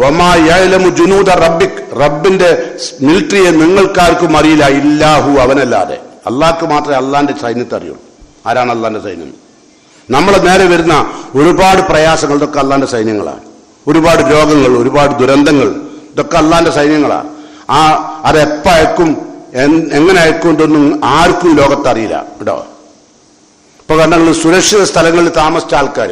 വമാ യഅലമു ജുനൂദ റബ്ബിക്, റബ്ബിന്റെ മിലിറ്ററിയെ നിങ്ങൾക്കാർക്കും അറിയില്ല ഇല്ലാഹു, അവനല്ലാതെ. അള്ളാഹ്ക്ക് മാത്രമേ അള്ളാഹിന്റെ സൈന്യത്തെ അറിയുള്ളൂ. ആരാണ് അള്ളാഹിന്റെ സൈന്യം? നമ്മളെ നേരെ വരുന്ന ഒരുപാട് പ്രയാസങ്ങൾ ഇതൊക്കെ അള്ളാഹിന്റെ സൈന്യങ്ങളാണ്. ഒരുപാട് രോഗങ്ങൾ, ഒരുപാട് ദുരന്തങ്ങൾ, ഇതൊക്കെ അള്ളാഹിന്റെ സൈന്യങ്ങളാണ്. അതെപ്പ അയക്കും, എങ്ങനെ അയക്കൊണ്ടൊന്നും ആർക്കും ലോകത്ത് അറിയില്ല കേട്ടോ. ഇപ്പൊ കാരണം സുരക്ഷിത സ്ഥലങ്ങളിൽ താമസിച്ച ആൾക്കാർ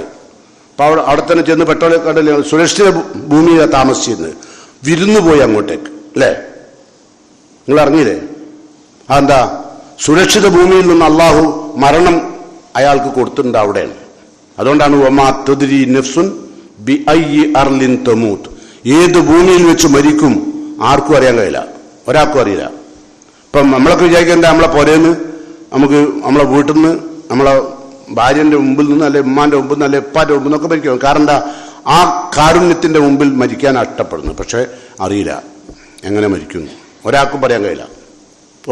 അപ്പൊ അവിടെ തന്നെ ചെന്ന് പെട്രോൾ കണ്ടില്ല, സുരക്ഷിത ഭൂമിയിലാണ് താമസിച്ചിരുന്നത്. വിരുന്നു പോയി അങ്ങോട്ടേക്ക് അല്ലേ? നിങ്ങൾ അറിഞ്ഞില്ലേ? അതെന്താ? സുരക്ഷിത ഭൂമിയിൽ നിന്ന് അള്ളാഹു മരണം അയാൾക്ക് കൊടുത്തിട്ടുണ്ട് അവിടെയാണ്. അതുകൊണ്ടാണ് വമാ തദ്രി നഫ്സുൻ ബി അയ്യി അർലിൻ തമൂത്ത്, ഏത് ഭൂമിയിൽ വെച്ച് മരിക്കും ആർക്കും അറിയാൻ കഴിയില്ല, ഒരാൾക്കും അറിയില്ല. ഇപ്പം നമ്മളൊക്കെ വിചാരിക്കേണ്ട നമ്മളെ പുരേന്ന് നമുക്ക് നമ്മളെ വീട്ടിൽ നിന്ന് നമ്മളെ ഭാര്യന്റെ മുമ്പിൽ നിന്ന് അല്ലെ ഉമ്മാന്റെ മുമ്പിൽ നിന്ന് അല്ലെ ഉപ്പാന്റെ മുമ്പിൽ നിന്നൊക്കെ മരിക്കും. കാരണം എന്താ? ആ കാരുണ്യത്തിന്റെ മുമ്പിൽ മരിക്കാൻ ഇഷ്ടപ്പെടുന്നു, പക്ഷെ അറിയില്ല എങ്ങനെ മരിക്കുന്നു, ഒരാൾക്കും പറയാൻ കഴിയില്ല.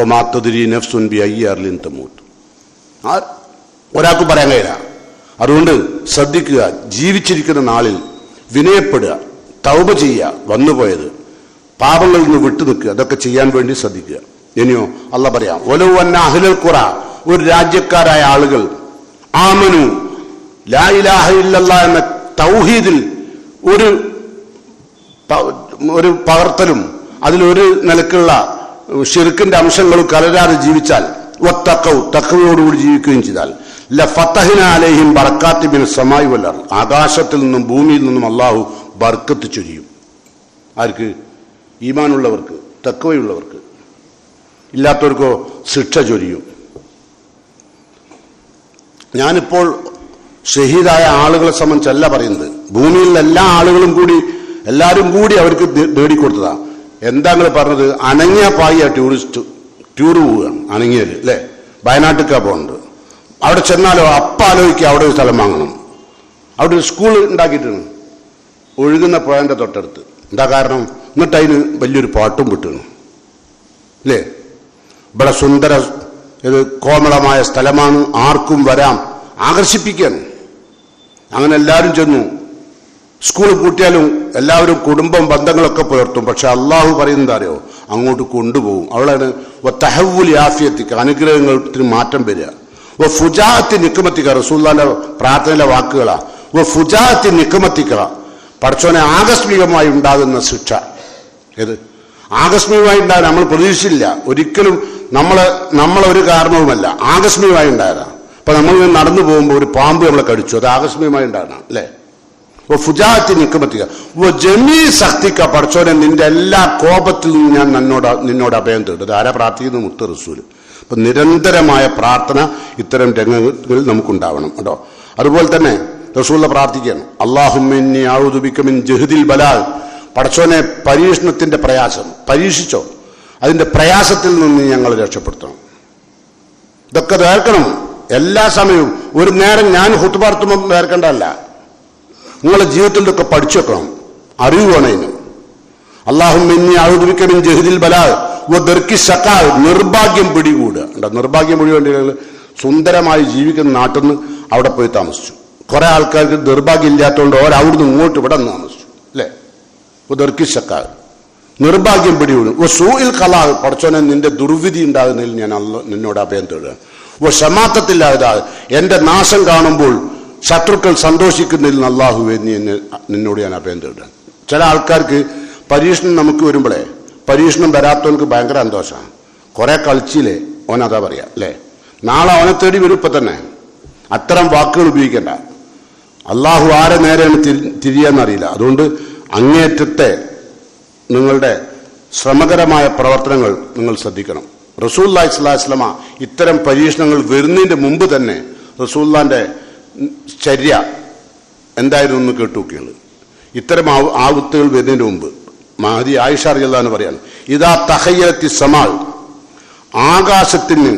ഒമാ തദ്രി നഫ്സുൻ ബി അയ്യി അർലിൻ തമൂത്ത്. ഒരാൾക്ക് പറയാൻ കഴിയില്ല. അതുകൊണ്ട് ശ്രദ്ധിക്കുക, ജീവിച്ചിരിക്കുന്ന നാളിൽ വിനയപ്പെടുക, തൗബ ചെയ്യുക, വന്നുപോയത് പാപങ്ങളിൽ നിന്ന് വിട്ടു നിൽക്കുക, അതൊക്കെ ചെയ്യാൻ വേണ്ടി ശ്രദ്ധിക്കുക. ഇനിയോ അല്ലാഹ് പറയാം, വലൗ അന്ന അഹ്ലൽ ഖുറ, ഒരു രാജ്യക്കാരായ ആളുകൾ ആമനു ലാ ഇലാഹ ഇല്ലല്ലാഹ് എന്ന തൗഹീദിൽ ഒരു പകർത്തലും അതിലൊരു നിലക്കുള്ള ശിർക്കിന്റെ അംശങ്ങളും കലരാതെ ജീവിച്ചാൽ, വത്തഖൗ, തഖ്വയോടുകൂടി ജീവിക്കുകയും ചെയ്താൽ, ലഫതഹ്നാ അലൈഹിം ബറകാത്തി മിനസ് സമാഇ വൽ അർദ്, ആകാശത്തിൽ നിന്നും ഭൂമിയിൽ നിന്നും അല്ലാഹു ബർക്കത്ത് ചൊരിയും. ആർക്ക്? ഈമാനുള്ളവർക്ക്, തഖ്വയുള്ളവർക്ക്. ഇല്ലാത്തവർക്കോ ശിക്ഷ ചൊരിയും. ഞാനിപ്പോൾ ഷഹീദായ ആളുകളെ സംബന്ധിച്ചല്ല പറയുന്നത്, ഭൂമിയിലുള്ള എല്ലാ ആളുകളും കൂടി, എല്ലാവരും കൂടി അവർക്ക് നേടിക്കൊടുത്തതാ. എന്താ നിങ്ങൾ പറഞ്ഞത്? അനങ്ങിയ പായ ടൂർ പോവുകയാണ്, അനങ്ങിയല് അല്ലേ? വയനാട്ടിലേക്കാ പോകുന്നത്. അവിടെ ചെന്നാലോ ആലോചിക്കുക, അവിടെ ഒരു സ്ഥലം വാങ്ങണം. അവിടെ ഒരു സ്കൂൾ ഉണ്ടാക്കിയിട്ടാണ് ഒഴുകുന്ന പുഴന്റെ തൊട്ടടുത്ത്. എന്താ കാരണം? എന്നിട്ട് അതിന് വലിയൊരു പാട്ടും വിട്ടുകയാണ് അല്ലേ? ഇവിടെ സുന്ദര ഇത് കോമളമായ സ്ഥലമാണ്, ആർക്കും വരാം, ആകർഷിപ്പിക്കാണ്. അങ്ങനെ എല്ലാവരും ചെന്നു. സ്കൂൾ പൂട്ടിയാലും എല്ലാവരും കുടുംബം ബന്ധങ്ങളൊക്കെ പുലർത്തും. പക്ഷെ അള്ളാഹു പറയുന്നത് അറിയോ? അങ്ങോട്ട് കൊണ്ടുപോകും. അവളാണ് തഹവ്വുൽ ആഫിയത്തിക്ക്, അനുഗ്രഹത്തിന് മാറ്റം വരിക. ഫുജാഅത്തി നിക്മത്തിക്ക, റസൂലുള്ളാഹിന്റെ പ്രാർത്ഥനയിലെ വാക്കുകളാ. ഫുജാഅത്തി നിക്മത്തിക്ക, പടച്ചോനെ ആകസ്മികമായി ഉണ്ടാകുന്ന ശിക്ഷ. ഏത് ആകസ്മികമായി ഉണ്ടാകാൻ നമ്മൾ പ്രതീക്ഷിച്ചില്ല ഒരിക്കലും. നമ്മളൊരു കാരണവുമല്ല, ആകസ്മികമായി ഉണ്ടായതാ. അപ്പൊ നമ്മൾ നടന്നു പോകുമ്പോൾ ഒരു പാമ്പ് നമ്മളെ കടിച്ചു, അത് ആകസ്മികമായി ഉണ്ടാകണം അല്ലേ? ഫുജാഅത്തി നിക്മത്തിക്ക ജമീ സഖ്തിക്ക, പടച്ചോനെ നിന്റെ എല്ലാ കോപത്തിൽ നിന്നും ഞാൻ നിന്നോട് അഭയം തേടും. അത് ആരാ പ്രാർത്ഥിക്കുന്നത്? മുത്ത് റസൂല്. അപ്പൊ നിരന്തരമായ പ്രാർത്ഥന ഇത്തരം രംഗങ്ങളിൽ നമുക്കുണ്ടാവണം കേട്ടോ. അതുപോലെ തന്നെ റസൂല പ്രാർത്ഥിക്കുകയാണ്, അല്ലാഹുമ്മ ഇന്നി അഊദു ബിക മിൻ ജഹദിൽ ബലാ, പടച്ചോനെ പരീക്ഷണത്തിന്റെ പ്രയാസം, പരീക്ഷിച്ചോ, അതിന്റെ പ്രയാസത്തിൽ നിന്ന് ഞങ്ങൾ രക്ഷപ്പെടുത്തണം. ഇതൊക്കെ നേർക്കണം എല്ലാ സമയവും. ഒരു നേരം ഞാൻ ഖുത്ബ നടത്തുമ്പോൾ നേർക്കേണ്ടതല്ല, നിങ്ങളുടെ ജീവിതത്തിൽ ഇതൊക്കെ പഠിച്ചു വെക്കണം, അറിവ് വേണം ഇതിന്. അല്ലാഹുമ്മ ഇന്നി അഊദു ബിക മിൻ ജഹദിൽ ബലാ വദർക്കി ശഖാ, നിർഭാഗ്യം പിടികൂടുക. നിർഭാഗ്യം പിടികൂടേണ്ട സുന്ദരമായി ജീവിക്കുന്ന നാട്ടിൽ നിന്ന് അവിടെ പോയി താമസിച്ചു. കുറെ ആൾക്കാർക്ക് നിർഭാഗ്യം ഇല്ലാത്തതുകൊണ്ട് അവരവിടുന്ന് ഇങ്ങോട്ട് ഇവിടെ താമസിച്ചു അല്ലേ? ദർക്കി ശഖാ, നിർഭാഗ്യം പിടികൂടും. സൂഇൽ ഖലാ, പടച്ചോനെ നിന്റെ ദുർവിധി ഉണ്ടാകുന്നതിൽ ഞാൻ നിന്നോട് അഭയം തേടുക. ഷമാത്തത്തില്ലാതെ എന്റെ നാശം കാണുമ്പോൾ ശത്രുക്കൾ സന്തോഷിക്കുന്നതിൽ അല്ലാഹുവേ നിന്നോട് ഞാൻ അഭയം തേടുക. ചില ആൾക്കാർക്ക് പരീക്ഷണം നമുക്ക് വരുമ്പോഴേ, പരീക്ഷണം വരാത്തവനക്ക് ഭയങ്കര സന്തോഷമാണ്. കുറെ കളിച്ചില്ലേ ഓനതാ പറയാ അല്ലേ? നാളെ അവനെ തേടി വരും. ഇപ്പൊ തന്നെ അത്തരം വാക്കുകൾ ഉപയോഗിക്കണ്ട. അള്ളാഹു ആരെ നേരെയാണ് തിരിയാന്നറിയില്ല. അതുകൊണ്ട് അങ്ങേറ്റത്തെ നിങ്ങളുടെ ശ്രമകരമായ പ്രവർത്തനങ്ങൾ നിങ്ങൾ ശ്രദ്ധിക്കണം. റസൂലുള്ളാഹി സ്വല്ലല്ലാഹു അലൈഹി വസല്ലമ ഇത്തരം പരീക്ഷണങ്ങൾ വരുന്നതിന്റെ മുമ്പ് തന്നെ റസൂലുള്ളാഹിന്റെ ചര്യ എന്തായിരുന്നു എന്ന് കേട്ടുനോക്കിയുള്ളൂ. ഇത്തരം ആപത്തുകൾ വരുന്നതിന് മുമ്പ് മഹദി ആയിഷ റളിയല്ലാഹു അൻഹ പറയാണ്, ഇദാ തഖയ്യലത്തി സമാൽ, ആകാശത്തിന്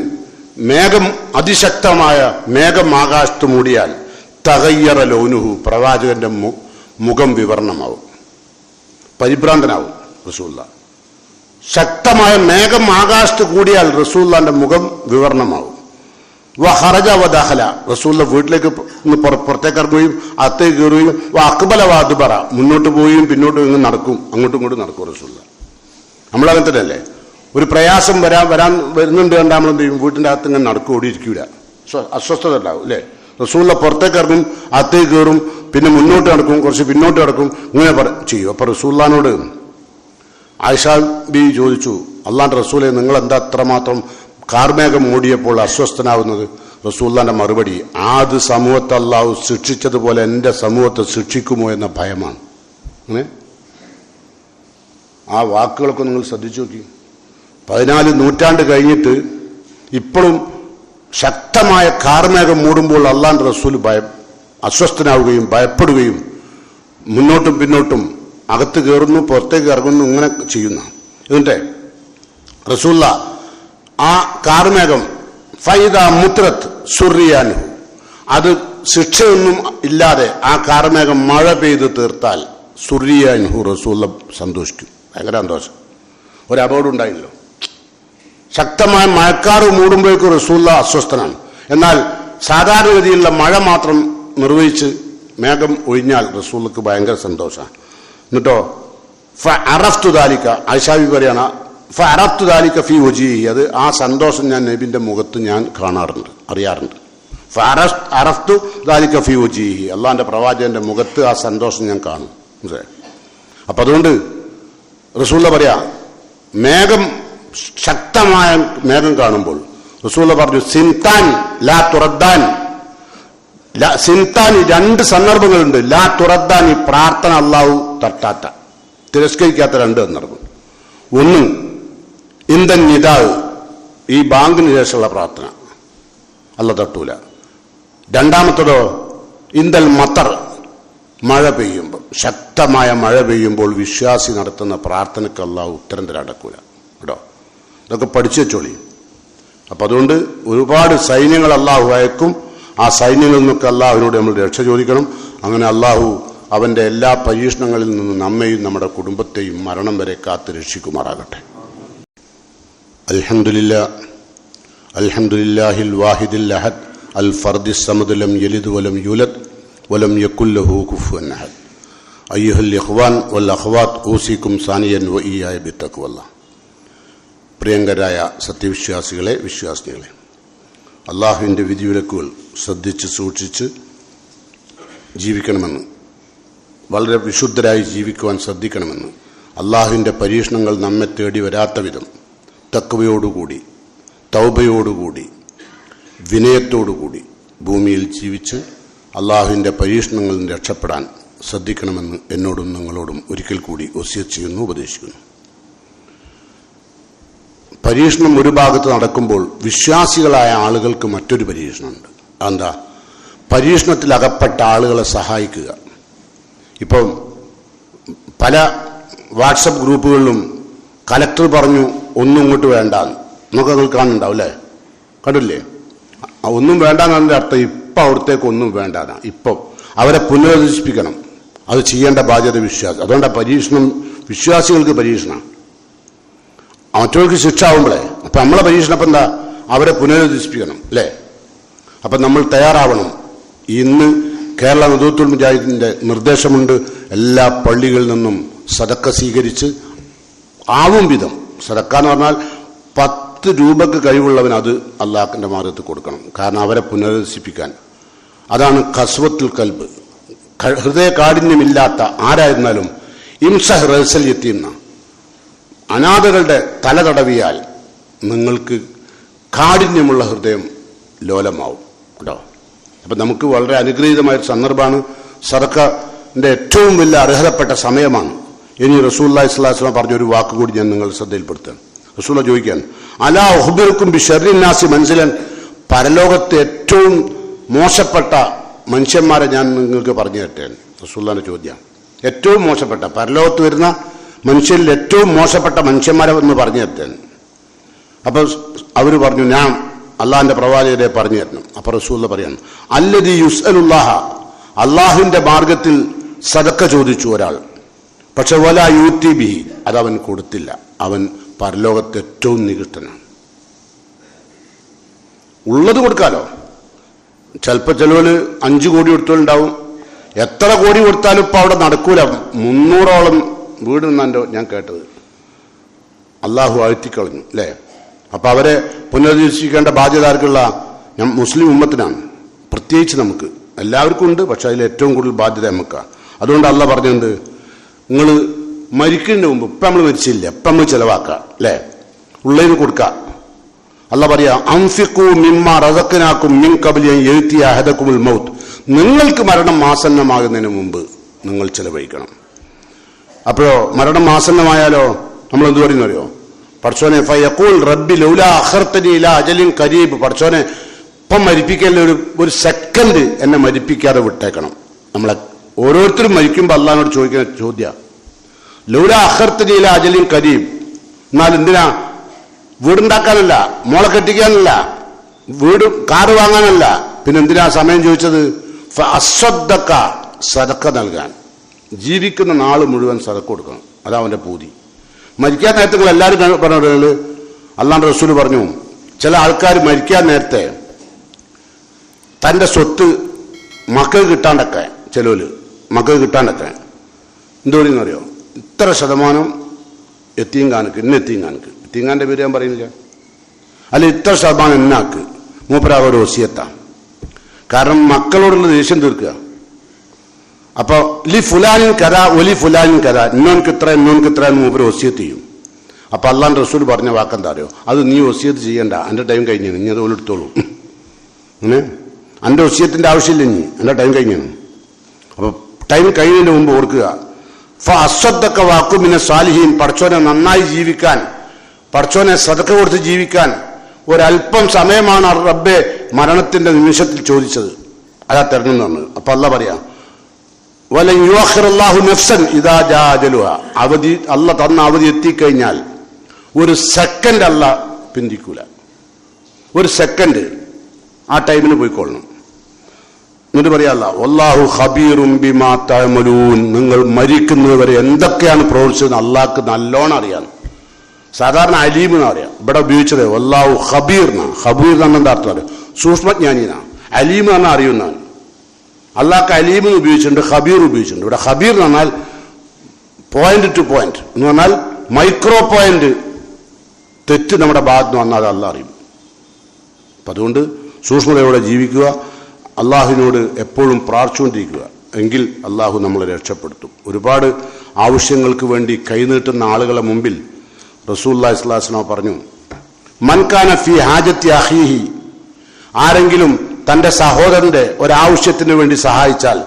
മേഘം, അതിശക്തമായ മേഘം ആകാശത്ത് മൂടിയാൽ തഗയ്യറ ലൗനുഹു, പ്രവാചകന്റെ മുഖം വിവരണമാവും, പരിഭ്രാന്തനാവും റസൂലുള്ളാഹ്. ശക്തമായ മേഘം ആകാശത്ത് കൂടിയാൽ റസൂലുള്ളാഹിന്റെ മുഖം വിവരണമാവും. വഖറജ വദഖല, റസൂലുള്ളാഹ് വീട്ടിലേക്ക് പുറത്തേക്ക് ഇറങ്ങുകയും അകത്തേക്ക് കയറുകയും അക്ബല വഅദ്ബറ, മുന്നോട്ട് പോവുകയും പിന്നോട്ടും ഇങ്ങ് നടക്കും, അങ്ങോട്ടും ഇങ്ങോട്ടും നടക്കും റസൂലുള്ളാഹ്. നമ്മളങ്ങനെ തന്നെയല്ലേ? ഒരു പ്രയാസം വരുന്നുണ്ട് കണ്ടാൽ നമ്മൾ എന്ത് ചെയ്യും? വീട്ടിൻ്റെ അകത്ത് ഇങ്ങനെ നടക്കും, ഓടിയിരിക്കൂല, അസ്വസ്ഥത ഉണ്ടാവും അല്ലേ? റസൂലുള്ളാഹ് പുറത്തേക്ക് ഇറങ്ങും, അകത്തേക്ക് കയറും, പിന്നെ മുന്നോട്ട് നടക്കും, കുറച്ച് പിന്നോട്ട് നടക്കും, ഇങ്ങനെ ചെയ്യും. അപ്പൊ റസൂലുള്ളാഹിനോട് ആയിഷ ബി ചോദിച്ചു, അള്ളാന്റെ റസൂലെ നിങ്ങൾ എന്താ അത്രമാത്രം കാർമേഘം മൂടിയപ്പോൾ അസ്വസ്ഥനാവുന്നത്? റസൂലുള്ളാഹിന്റെ മറുപടി, ആദ്യ സമൂഹത്തെ അള്ളാഹു ശിക്ഷിച്ചതുപോലെ എൻ്റെ സമൂഹത്തെ ശിക്ഷിക്കുമോ എന്ന ഭയമാണ്. അങ്ങനെ ആ വാക്കുകളൊക്കെ നിങ്ങൾ ശ്രദ്ധിച്ചു നോക്കി. 14 നൂറ്റാണ്ട് കഴിഞ്ഞിട്ട് ഇപ്പോഴും ശക്തമായ കാർമേഘം മൂടുമ്പോൾ അള്ളാന്റെ റസൂൽ അസ്വസ്ഥനാവുകയും ഭയപ്പെടുകയും മുന്നോട്ടും പിന്നോട്ടും അകത്ത് കയറുന്നു പുറത്തേക്ക് ഇറങ്ങുന്നു ഇങ്ങനെ ചെയ്യുന്ന. എന്നിട്ട് റസൂലുള്ളാഹ് ആ കാർമേഘം ഫൈദ മുത്രത്ത് സുറിയാനു, അത് ശിക്ഷയൊന്നും ഇല്ലാതെ ആ കാർമേഘം മഴ പെയ്ത് തീർത്താൽ സുറിയാനു റസൂലുള്ളാഹ് സന്തോഷിക്കും. ഭയങ്കര സന്തോഷം. ഒരു അപകടം ഉണ്ടായില്ലോ. ശക്തമായ മഴക്കാറ് മൂടുമ്പോഴേക്കും റസൂലുള്ളാഹ് അസ്വസ്ഥനാണ്. എന്നാൽ സാധാരണഗതിയിലുള്ള മഴ മാത്രം നിർവഹിച്ച് മേഘം ഒഴിഞ്ഞാൽ റസൂലുക്ക് ഭയങ്കര സന്തോഷമാണ്. എന്നിട്ടോ അറഫ്തു ദാലിക, ആയിഷാബി പറയാണ് അറഫ്തു ദാലിക ഫി വജീഹി, അത് ആ സന്തോഷം ഞാൻ നബിന്റെ മുഖത്ത് ഞാൻ കാണാറുണ്ട്, അറിയാറുണ്ട്. അറഫ്തു ദാലിക ഫി വജീഹി, അള്ളാഹിന്റെ പ്രവാചകന്റെ മുഖത്ത് ആ സന്തോഷം ഞാൻ കാണും. അപ്പൊ അതുകൊണ്ട് റസൂല പറയാ, മേഘം ശക്തമായ മേഘം കാണുമ്പോൾ റസൂല പറഞ്ഞു സിൻതാൻ ലാ തുറദ്ദാൻ, സിൻതാൻ രണ്ട് സന്ദർഭങ്ങളുണ്ട്, ലാ തുറദ്ദാൻ, ഈ പ്രാർത്ഥന അള്ളാഹു തട്ടാത്ത തിരസ്കരിക്കാത്ത രണ്ട് സന്ദർഭം. ഒന്ന് ഇന്ദൻ നിദാവ്, ഈ ബാങ്കിന് ശേഷമുള്ള പ്രാർത്ഥന അല്ല തട്ടൂല. രണ്ടാമത്തതോ ഇന്ദൽ മത്തർ, മഴ പെയ്യുമ്പോൾ, ശക്തമായ മഴ പെയ്യുമ്പോൾ വിശ്വാസി നടത്തുന്ന പ്രാർത്ഥനയ്ക്ക് അള്ളാഹു ഉത്തരം തരാടക്കൂല കേട്ടോ. ഇതൊക്കെ പഠിച്ചു വെച്ചോളി. അപ്പൊ അതുകൊണ്ട് ഒരുപാട് സൈന്യങ്ങൾ അള്ളാഹു അയക്കും. ആ സൈന്യങ്ങളിൽ നിന്നൊക്കെ അള്ളാഹുവിനോട് നമ്മൾ രക്ഷ ചോദിക്കണം. അങ്ങനെ അള്ളാഹു അവന്റെ എല്ലാ പരീക്ഷണങ്ങളിൽ നിന്നും നമ്മെയും നമ്മുടെ കുടുംബത്തെയും മരണം വരെ കാത്ത് രക്ഷിക്കുമാറാകട്ടെ. അൽഹംദുലില്ലാഹിൽ വാഹിദിൽ അഹദ് അൽ ഫർദിസ് സമദ് ലം യലിദ് വലം യൂലദ് വലം യകുൽ ലഹു കുഫുവൻ അഹദ്. അയ്യുഹൽ ഇഖ്വാൻ വൽ അഖ്വാത്ത് ഊസിക്കും സാനിയൻ വഇയ്യായ ബിത്തഖ്വല്ലാഹ്. പ്രിയങ്കരായ സത്യവിശ്വാസികളെ, വിശ്വാസികളെ, അള്ളാഹുവിൻ്റെ വിധിവിലക്കുകൾ ശ്രദ്ധിച്ച് സൂക്ഷിച്ച് ജീവിക്കണമെന്ന്, വളരെ വിശുദ്ധരായി ജീവിക്കുവാൻ ശ്രദ്ധിക്കണമെന്ന്, അള്ളാഹുവിൻ്റെ പരീക്ഷണങ്ങൾ നമ്മെ തേടി വരാത്ത വിധം തഖ്വയോടുകൂടി, തൗബയോടുകൂടി, വിനയത്തോടുകൂടി ഭൂമിയിൽ ജീവിച്ച് അള്ളാഹുവിൻ്റെ പരീക്ഷണങ്ങളിൽ നിന്ന് രക്ഷപ്പെടാൻ ശ്രദ്ധിക്കണമെന്ന് എന്നോടും നിങ്ങളോടും ഒരിക്കൽ കൂടി വസിയത്ത് ചെയ്യുന്നു, ഉപദേശിക്കുന്നു. പരീക്ഷണം ഒരു ഭാഗത്ത് നടക്കുമ്പോൾ വിശ്വാസികളായ ആളുകൾക്ക് മറ്റൊരു പരീക്ഷണമുണ്ട്. എന്താ? പരീക്ഷണത്തിൽ അകപ്പെട്ട ആളുകളെ സഹായിക്കുക. ഇപ്പം പല വാട്സപ്പ് ഗ്രൂപ്പുകളിലും കലക്ടർ പറഞ്ഞു ഒന്നും ഇങ്ങോട്ട് വേണ്ടാന്ന്, നമുക്ക് നിങ്ങൾ കാണുന്നുണ്ടാവും അല്ലേ? കണ്ടില്ലേ? ഒന്നും വേണ്ടാന്നതിൻ്റെ അർത്ഥം ഇപ്പം അവിടത്തേക്ക് ഒന്നും വേണ്ടാന്നാ. ഇപ്പം അവരെ പുനരുദ്ധരിപ്പിക്കണം, അത് ചെയ്യേണ്ട ബാധ്യത വിശ്വാസം. അതുകൊണ്ടാണ് പരീക്ഷണം, വിശ്വാസികൾക്ക് പരീക്ഷണം, മറ്റവർക്ക് ശിക്ഷ ആവുമ്പോഴേ. അപ്പൊ നമ്മളെ പരീക്ഷണം ഇപ്പം എന്താ? അവരെ പുനരുദ്ധരിപ്പിക്കണം അല്ലേ? അപ്പം നമ്മൾ തയ്യാറാവണം. ഇന്ന് കേരള നദൂത്തുൽ മുജാഹിദിന്റെ നിർദ്ദേശമുണ്ട്, എല്ലാ പള്ളികളിൽ നിന്നും സദക്ക സ്വീകരിച്ച് ആവും വിധം, സദക്ക എന്ന് പറഞ്ഞാൽ 10 രൂപക്ക് കഴിവുള്ളവൻ അത് അള്ളാഹിന്റെ മാർഗത്തിൽ കൊടുക്കണം. കാരണം അവരെ പുനരധിപ്പിക്കാൻ. അതാണ് ഖസ്വത്തുൽ കൽബ്. ഹൃദയ കാഠിന്യമില്ലാത്ത ആരായിരുന്നാലും ഇംസഹ് റസൽ യത്തീംന, അനാഥകളുടെ തല തടവിയാൽ നിങ്ങൾക്ക് കാഠിന്യമുള്ള ഹൃദയം ലോലമാവും കേട്ടോ. അപ്പം നമുക്ക് വളരെ അനുഗ്രഹീതമായൊരു സന്ദർഭമാണ്. സദക്കന്റെ ഏറ്റവും വലിയ അർഹതപ്പെട്ട സമയമാണ്. ഇനി റസൂലുള്ളാഹി സ്വല്ലല്ലാഹു അലൈഹി വസല്ലം പറഞ്ഞൊരു വാക്കുകൂടി ഞാൻ നിങ്ങൾ ശ്രദ്ധയിൽപ്പെടുത്താൻ. റസൂലുള്ളാഹി ചോദിക്കാൻ, അലാ ഉഖ്ബിറുക്കും ബിശർരിൻ നാസി മൻസിലൻ, പരലോകത്തെ ഏറ്റവും മോശപ്പെട്ട മനുഷ്യന്മാരെ ഞാൻ നിങ്ങൾക്ക് പറഞ്ഞു തരട്ടെ. റസൂലുള്ളാഹിന്റെ ചോദ്യം. ഏറ്റവും മോശപ്പെട്ട, പരലോകത്ത് വരുന്ന മനുഷ്യരിൽ ഏറ്റവും മോശപ്പെട്ട മനുഷ്യന്മാരെ എന്ന് പറഞ്ഞു തരട്ടെ. അപ്പൊ അവർ പറഞ്ഞു, ഞാൻ അള്ളാഹിന്റെ പ്രവാചകരെ പറഞ്ഞു തരണം. അപ്പൊ റസൂലുള്ളാഹി പറയാണ്, അല്ലദീ യുസ്അലുല്ലാഹ, അള്ളാഹുവിന്റെ മാർഗത്തിൽ സദക്ക ചോദിച്ചു ഒരാൾ, പക്ഷെ വലാ യൂതി ബിഹി, അതവൻ കൊടുത്തില്ല, അവൻ പരലോകത്ത് ഏറ്റവും നികൃഷ്ടനാണ്. ഉള്ളത് കൊടുക്കാലോ. ചിലപ്പോൾ ചിലവര് 5 കോടി കൊടുത്തോണ്ടാവും. എത്ര കോടി കൊടുത്താലും ഇപ്പൊ അവിടെ നടക്കൂല. 300ഓളം വീട് നിന്നാണ്ടോ ഞാൻ കേട്ടത്. അള്ളാഹു അഴ്ത്തിക്കളഞ്ഞു അല്ലേ? അപ്പൊ അവരെ പുനരുദ്ധരിക്കേണ്ട ബാധ്യത ആർക്കുള്ള? മുസ്ലിം ഉമ്മത്തിനാണ്. പ്രത്യേകിച്ച് നമുക്ക് എല്ലാവർക്കും ഉണ്ട്, പക്ഷെ അതിൽ ഏറ്റവും കൂടുതൽ ബാധ്യത നമുക്കാണ്. അതുകൊണ്ട് അള്ളാഹ് പറഞ്ഞത്, നിങ്ങൾ മരിക്കുന്നതിന് മുമ്പ്, ഇപ്പം നമ്മൾ മരിച്ചില്ല, ഇപ്പം നമ്മൾ ചിലവാക്കാം അല്ലേ? ഉള്ളതിന് കൊടുക്കാം. അള്ളാഹ് പറയാ, അൻഫിഖൂ മിമ്മാ റസഖ്നാകും മിൻ ഖബ്ലി അൻ യഅതിയ അഹദകുമുൽ മൗത്ത്, നിങ്ങൾക്ക് മരണം ആസന്നമാകുന്നതിന് മുമ്പ് നിങ്ങൾ ചിലവഴിക്കണം. അപ്പോഴോ മരണം ആസന്നമായാലോ നമ്മൾ എന്ത് പറയുന്നു അറിയോ? പടച്ചോനെ ഫയഖൂൽ റബ്ബി ലൗലാ അഖർതനി ഇലാ അജലിൻ ഖരീബ്, പടച്ചോനെ ഇപ്പം മരിപ്പിക്കല്ല, ഒരു സെക്കൻഡ് എന്നെ മരിപ്പിക്കാതെ വിട്ടേക്കണം. നമ്മളെ ഓരോരുത്തരും മരിക്കുമ്പോൾ അള്ളാഹിനോട് ചോദിക്കുന്ന ചോദ്യം, ലൗലാ അഖർതനി ഇലാ അജലിൻ ഖരീബ്, എന്നാൽ എന്തിനാ? വീടുണ്ടാക്കാനല്ല, മോളെ കെട്ടിക്കാനല്ല, വീട് കാറ് വാങ്ങാനല്ല, പിന്നെ എന്തിനാ സമയം ചോദിച്ചത്? ഫഅസ്സദ്ദഖ, സദക്ക നൽകാൻ. ജീവിക്കുന്ന നാള് മുഴുവൻ സദക്ക കൊടുക്കണം, അതാ അവന്റെ പൂതി. മരിക്കാൻ നേരത്തെ നിങ്ങൾ എല്ലാവരും പറഞ്ഞത്, അള്ളാഹുവിന്റെ റസൂൽ പറഞ്ഞു, ചില ആൾക്കാർ മരിക്കാൻ നേരത്തെ തൻ്റെ സ്വത്ത് മക്കൾ കിട്ടാണ്ടൊക്കെ ചിലവര് മക്കൾ കിട്ടാണ്ടൊക്കെ എന്തോടിയെന്നറിയോ, ഇത്ര ശതമാനം എത്തീങ്കാനക്ക് എത്തീങ്കാൻ്റെ പേര് ഞാൻ പറയുന്നില്ല, അല്ല ഇത്ര ശതമാനം എന്നാക്ക് മൂപ്പരാവൊരു വസിയത്താണ്. കാരണം മക്കളോടുള്ള ദേഷ്യം തീർക്കുക. അപ്പോൾ ലി ഫുലാനിൻ കര ഒലി ഫുലാനിൻ കര, ഇന്നോൻക്ക് ഇത്ര എന്ന് മൂപ്പര് വസിയത്ത് ചെയ്യും. അപ്പം അള്ളാൻ്റെ റസൂൽ പറഞ്ഞ വാക്കെന്താ അറിയോ, അത് നീ വസിയത്ത് ചെയ്യണ്ട, എൻ്റെ ടൈം കഴിഞ്ഞു, നീ അത് ഓലെടുത്തോളൂ. അങ്ങനെ എൻ്റെ വസിയത്തിൻ്റെ ആവശ്യമില്ല, ഇനി എൻ്റെ ടൈം കഴിഞ്ഞു. അപ്പോൾ ടൈം കഴിഞ്ഞതിന് മുമ്പ് ഓർക്കുക, അസ്വദ്ദക്ക വാക്കുമിനെ സാലിഹീൻ, പടച്ചോനെ നന്നായി ജീവിക്കാൻ, പടച്ചോനെ സദക്ക കൊടുത്ത് ജീവിക്കാൻ ഒരല്പം സമയമാണ് റബ്ബെ മരണത്തിന്റെ നിമിഷത്തിൽ ചോദിച്ചത്, അതാ തരണം എന്ന്. അപ്പൊ അല്ല പറയാ വലൻ യുഅഖിറല്ലാഹു നഫ്സൻ ഇദാ ജാ അജലുഹാ, അവധി അല്ല തന്ന അവധി എത്തിക്കഴിഞ്ഞാൽ ഒരു സെക്കൻഡ് അല്ല പിന്തിക്കൂല, ഒരു സെക്കൻഡ് ആ ടൈമിന് പോയിക്കൊള്ളണം. എന്നിട്ട് പറയാല്ല വല്ലാഹു ഖബീറും ബിമാ തഅമലൂൻ, നിങ്ങൾ മരിക്കുന്നവരെ എന്തൊക്കെയാണ് പ്രവർത്തിച്ചത് അള്ളാഹ്ക്ക് നല്ലോണം അറിയാം. സാധാരണ അലീം എന്ന് പറയാം, ഇവിടെ ഉപയോഗിച്ചത് വല്ലാഹു ഖബീർ എന്നാണ്. ഖബീർ എന്ന് എന്താ അർത്ഥം അറിയാം, സൂക്ഷ്മജ്ഞാനിന്നാണ്. അലീം എന്ന് പറഞ്ഞാൽ അറിയുന്നതാണ്. അള്ളാഹ്ക്ക് അലീം എന്ന് ഉപയോഗിച്ചിട്ടുണ്ട്, ഖബീർ ഉപയോഗിച്ചിട്ടുണ്ട്. ഇവിടെ ഖബീർ എന്ന് പറഞ്ഞാൽ പോയിന്റ് ടു പോയിന്റ് എന്ന് പറഞ്ഞാൽ മൈക്രോ പോയിന്റ് തെറ്റ് നമ്മുടെ ഭാഗത്ത് നിന്ന് വന്നാൽ അത് അള്ളാഹ് അറിയും. അപ്പം അതുകൊണ്ട് സൂക്ഷ്മതയോടെ ജീവിക്കുക, അള്ളാഹുവിനോട് എപ്പോഴും പ്രാർത്ഥിച്ചുകൊണ്ടിരിക്കുക, എങ്കിൽ അള്ളാഹു നമ്മളെ രക്ഷപ്പെടുത്തും. ഒരുപാട് ആവശ്യങ്ങൾക്ക് വേണ്ടി കൈനീട്ടുന്ന ആളുകളെ മുമ്പിൽ റസൂലുള്ളാഹി സ്വല്ലല്ലാഹു അലൈഹി വസല്ലം പറഞ്ഞു, മൻ കാന ഫീ ഹാജത്തി അഖീഹി, ആരെങ്കിലും തൻ്റെ സഹോദരന്റെ ഒരാവശ്യത്തിന് വേണ്ടി സഹായിച്ചാൽ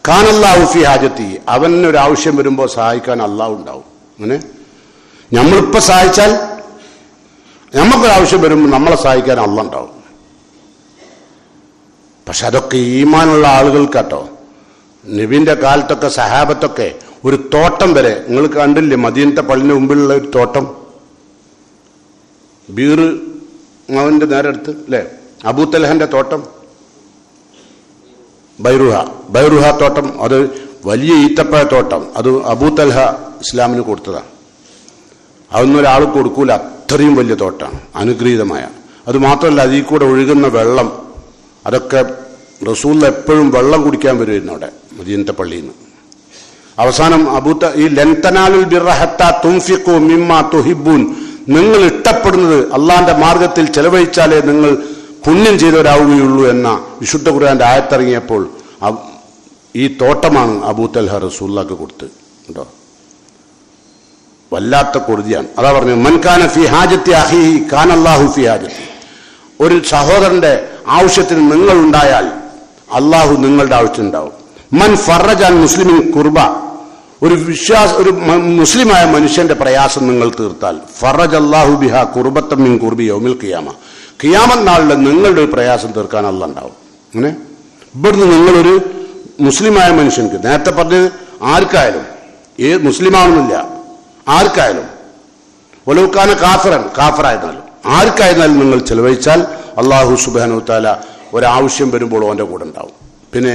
കാനല്ലാഹു ഫീ ഹാജത്തി, അവന് ഒരു ആവശ്യം വരുമ്പോൾ സഹായിക്കാൻ അള്ളാഹു ഉണ്ടാവും. അങ്ങനെ നമ്മളിപ്പോൾ സഹായിച്ചാൽ നമുക്കൊരാവശ്യം വരുമ്പോൾ നമ്മളെ സഹായിക്കാൻ അള്ളാഹ് ഉണ്ടാവും. പക്ഷെ അതൊക്കെ ഈമാനുള്ള ആളുകൾക്കാട്ടോ. നബിന്റെ കാലത്തൊക്കെ സഹാബത്തൊക്കെ ഒരു തോട്ടം വരെ നിങ്ങൾ കണ്ടില്ലേ, മദീനത്തെ പള്ളിന്റെ മുമ്പിലുള്ള ഒരു തോട്ടം, ബീർ അവന്റെ നേരെ അടുത്ത് അല്ലേ, അബൂതൽഹന്റെ തോട്ടം, ബൈറുഹ തോട്ടം, അത് വലിയ ഈത്തപ്പഴ തോട്ടം, അത് അബൂതൽഹ ഇസ്ലാമിന് കൊടുത്തതാണ്. അതൊന്നും ഒരാൾ കൊടുക്കൂല, അത്രയും വലിയ തോട്ടമാണ്, അനുഗ്രഹീതമായ. അത് മാത്രമല്ല അതിൽ കൂടെ ഒഴുകുന്ന വെള്ളം, അതൊക്കെ റസൂൽ എപ്പോഴും വെള്ളം കുടിക്കാൻ വരുമായിരുന്നു അവിടെ മദീനത്തെ പള്ളിയിൽ നിന്ന്. അവസാനം ഈ ലൻതനാലുൽ ബിർറ ഹത്താ തുൻഫിഖു മിമ്മാ തുഹിബ്ബൂൻ, നിങ്ങൾ ഇഷ്ടപ്പെടുന്നത് അള്ളാന്റെ മാർഗത്തിൽ ചെലവഴിച്ചാലേ നിങ്ങൾ പുണ്യം ചെയ്തവരാവുകയുള്ളൂ എന്ന വിശുദ്ധ ഖുർആന്റെ ആയത്തിറങ്ങിയപ്പോൾ ഈ തോട്ടമാണ് അബൂതൽഹ റസൂലുള്ളാഹിക്ക് കൊടുത്തത്. കേട്ടോ, വല്ലാത്ത കൊടുതിയാണ്. അതാ പറഞ്ഞു, മൻ കാന ഫീ ഹാജത്തി അഖീഹി കാന അല്ലാഹു ഫീ ഹാജത്തി, ഒരു സഹോദരന്റെ ആവശ്യത്തിന് നിങ്ങൾ ഉണ്ടായാൽ അള്ളാഹു നിങ്ങളുടെ ആവശ്യം ഉണ്ടാവും. മൻ ഫറജാൻ മുസ്ലിമിൻ കുർബ, ഒരു മുസ്ലിമായ മനുഷ്യന്റെ പ്രയാസം നിങ്ങൾ തീർത്താൽ ഫറജ അല്ലാഹു ബിഹാ കുർബത്തൻ മിൻ കുർബി യൗമിൽ ഖിയാമ, ഖിയാമത്ത് നാളിൽ നിങ്ങളുടെ ഒരു പ്രയാസം തീർക്കാൻ അള്ളാഹ് ഉണ്ടാവും. അങ്ങനെ ഇവിടുന്ന് നിങ്ങളൊരു മുസ്ലിമായ മനുഷ്യൻക്ക്, നേരത്തെ പറഞ്ഞത് ആർക്കായാലും, മുസ്ലിമാണെന്നില്ല, ആർക്കായാലും ഒലൗക്കാന കാഫറായിരുന്നാലും ആർക്കായിരുന്നാലും നിങ്ങൾ ചെലവഴിച്ചാൽ അള്ളാഹു സുബ്ഹാനഹു വ തആല ഒരാവശ്യം വരുമ്പോൾ അവൻ്റെ കൂടെ ഉണ്ടാവും. പിന്നെ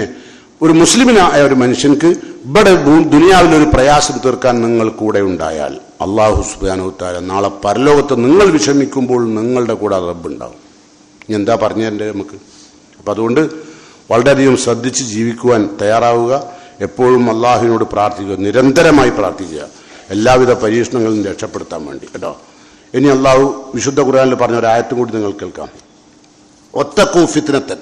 ഒരു മുസ്ലിമിനായ ഒരു മനുഷ്യൻക്ക് ഇവിടെ ദുനിയാവിലൊരു പ്രയാസം തീർക്കാൻ നിങ്ങൾ കൂടെ ഉണ്ടായാൽ അള്ളാഹു സുബ്ഹാനഹു വ തആല നാളെ പരലോകത്ത് നിങ്ങൾ വിഷമിക്കുമ്പോൾ നിങ്ങളുടെ കൂടെ റബ്ബുണ്ടാവും. ഇനി എന്താ പറഞ്ഞതിൻ്റെ നമുക്ക്. അപ്പം അതുകൊണ്ട് വളരെയധികം ശ്രദ്ധിച്ച് ജീവിക്കുവാൻ തയ്യാറാവുക, എപ്പോഴും അള്ളാഹുവിനോട് പ്രാർത്ഥിക്കുക, നിരന്തരമായി പ്രാർത്ഥിക്കുക, എല്ലാവിധ പരീക്ഷണങ്ങളും രക്ഷപ്പെടുത്താൻ വേണ്ടി. കേട്ടോ, ഇനി അള്ളാഹു വിശുദ്ധ ഖുർആനിൽ പറഞ്ഞ ഒരു ആയത്തും കൂടി നിങ്ങൾ കേൾക്കാം. ഒത്തഖൂ ഫിത്നത്തൻ,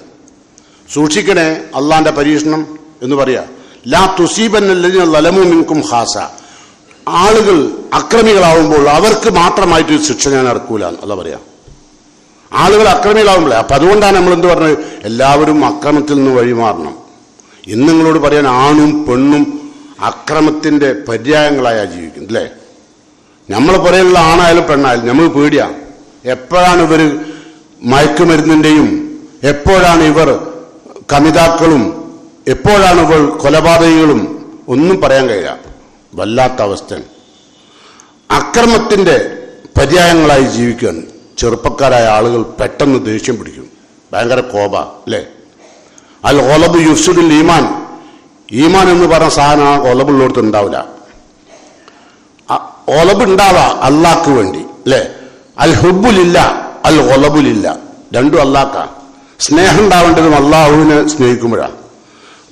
സൂക്ഷിക്കണേ അള്ളാന്റെ പരീക്ഷണം എന്ന് പറയാ. ലാ തുസീബന്നല്ലദീന ളലമൂ മിൻകും ഖാസ, ആളുകൾ അക്രമികളാവുമ്പോൾ അവർക്ക് മാത്രമായിട്ട് ശിക്ഷ ഞാൻ ഇറക്കൂല അല്ല പറയാ. ആളുകൾ അക്രമികളാവുമ്പോഴേ, അപ്പൊ അതുകൊണ്ടാണ് നമ്മൾ എന്ത് പറഞ്ഞത്, എല്ലാവരും അക്രമത്തിൽ നിന്ന് വഴിമാറണം. ഇന്ന് നിങ്ങളോട് പറയാൻ ആണും പെണ്ണും അക്രമത്തിന്റെ പര്യായങ്ങളായാ ജീവിക്കുന്നത് അല്ലേ. നമ്മളെ പോലെയുള്ള ആണായാലും പെണ്ണായാലും നമ്മൾ പേടിയാ. എപ്പോഴാണ് ഇവർ മയക്കുമരുന്നിന്റെയും, എപ്പോഴാണ് ഇവർ കമിതാക്കളും, എപ്പോഴാണ് ഇവർ കൊലപാതകികളും, ഒന്നും പറയാൻ കഴിയില്ല. വല്ലാത്ത അവസ്ഥ. അക്രമത്തിന്റെ പര്യായങ്ങളായി ജീവിക്കുകയാണ്. ചെറുപ്പക്കാരായ ആളുകൾ പെട്ടെന്ന് ദേഷ്യം പിടിക്കും, ഭയങ്കര കോപ അല്ലേ. അൽ ഗളബു യുഫ്സിദുൽ ഈമാൻ, ഈമാൻ എന്ന് പറഞ്ഞ സാധനം ആ ഗളബുള്ളോടത്ത് ഉണ്ടാവില്ല. ഗളബ് ഉണ്ടാവാ അള്ളാഹ്ക്ക് വേണ്ടി അല്ലേ. അൽ ഹുബ്ബുലില്ല അൽ ഗളബുലില്ല, രണ്ടും അള്ളാഹ്ക്കാ. സ്നേഹം ഉണ്ടാവേണ്ടതും അള്ളാഹുവിനെ സ്നേഹിക്കുമ്പോഴാണ്.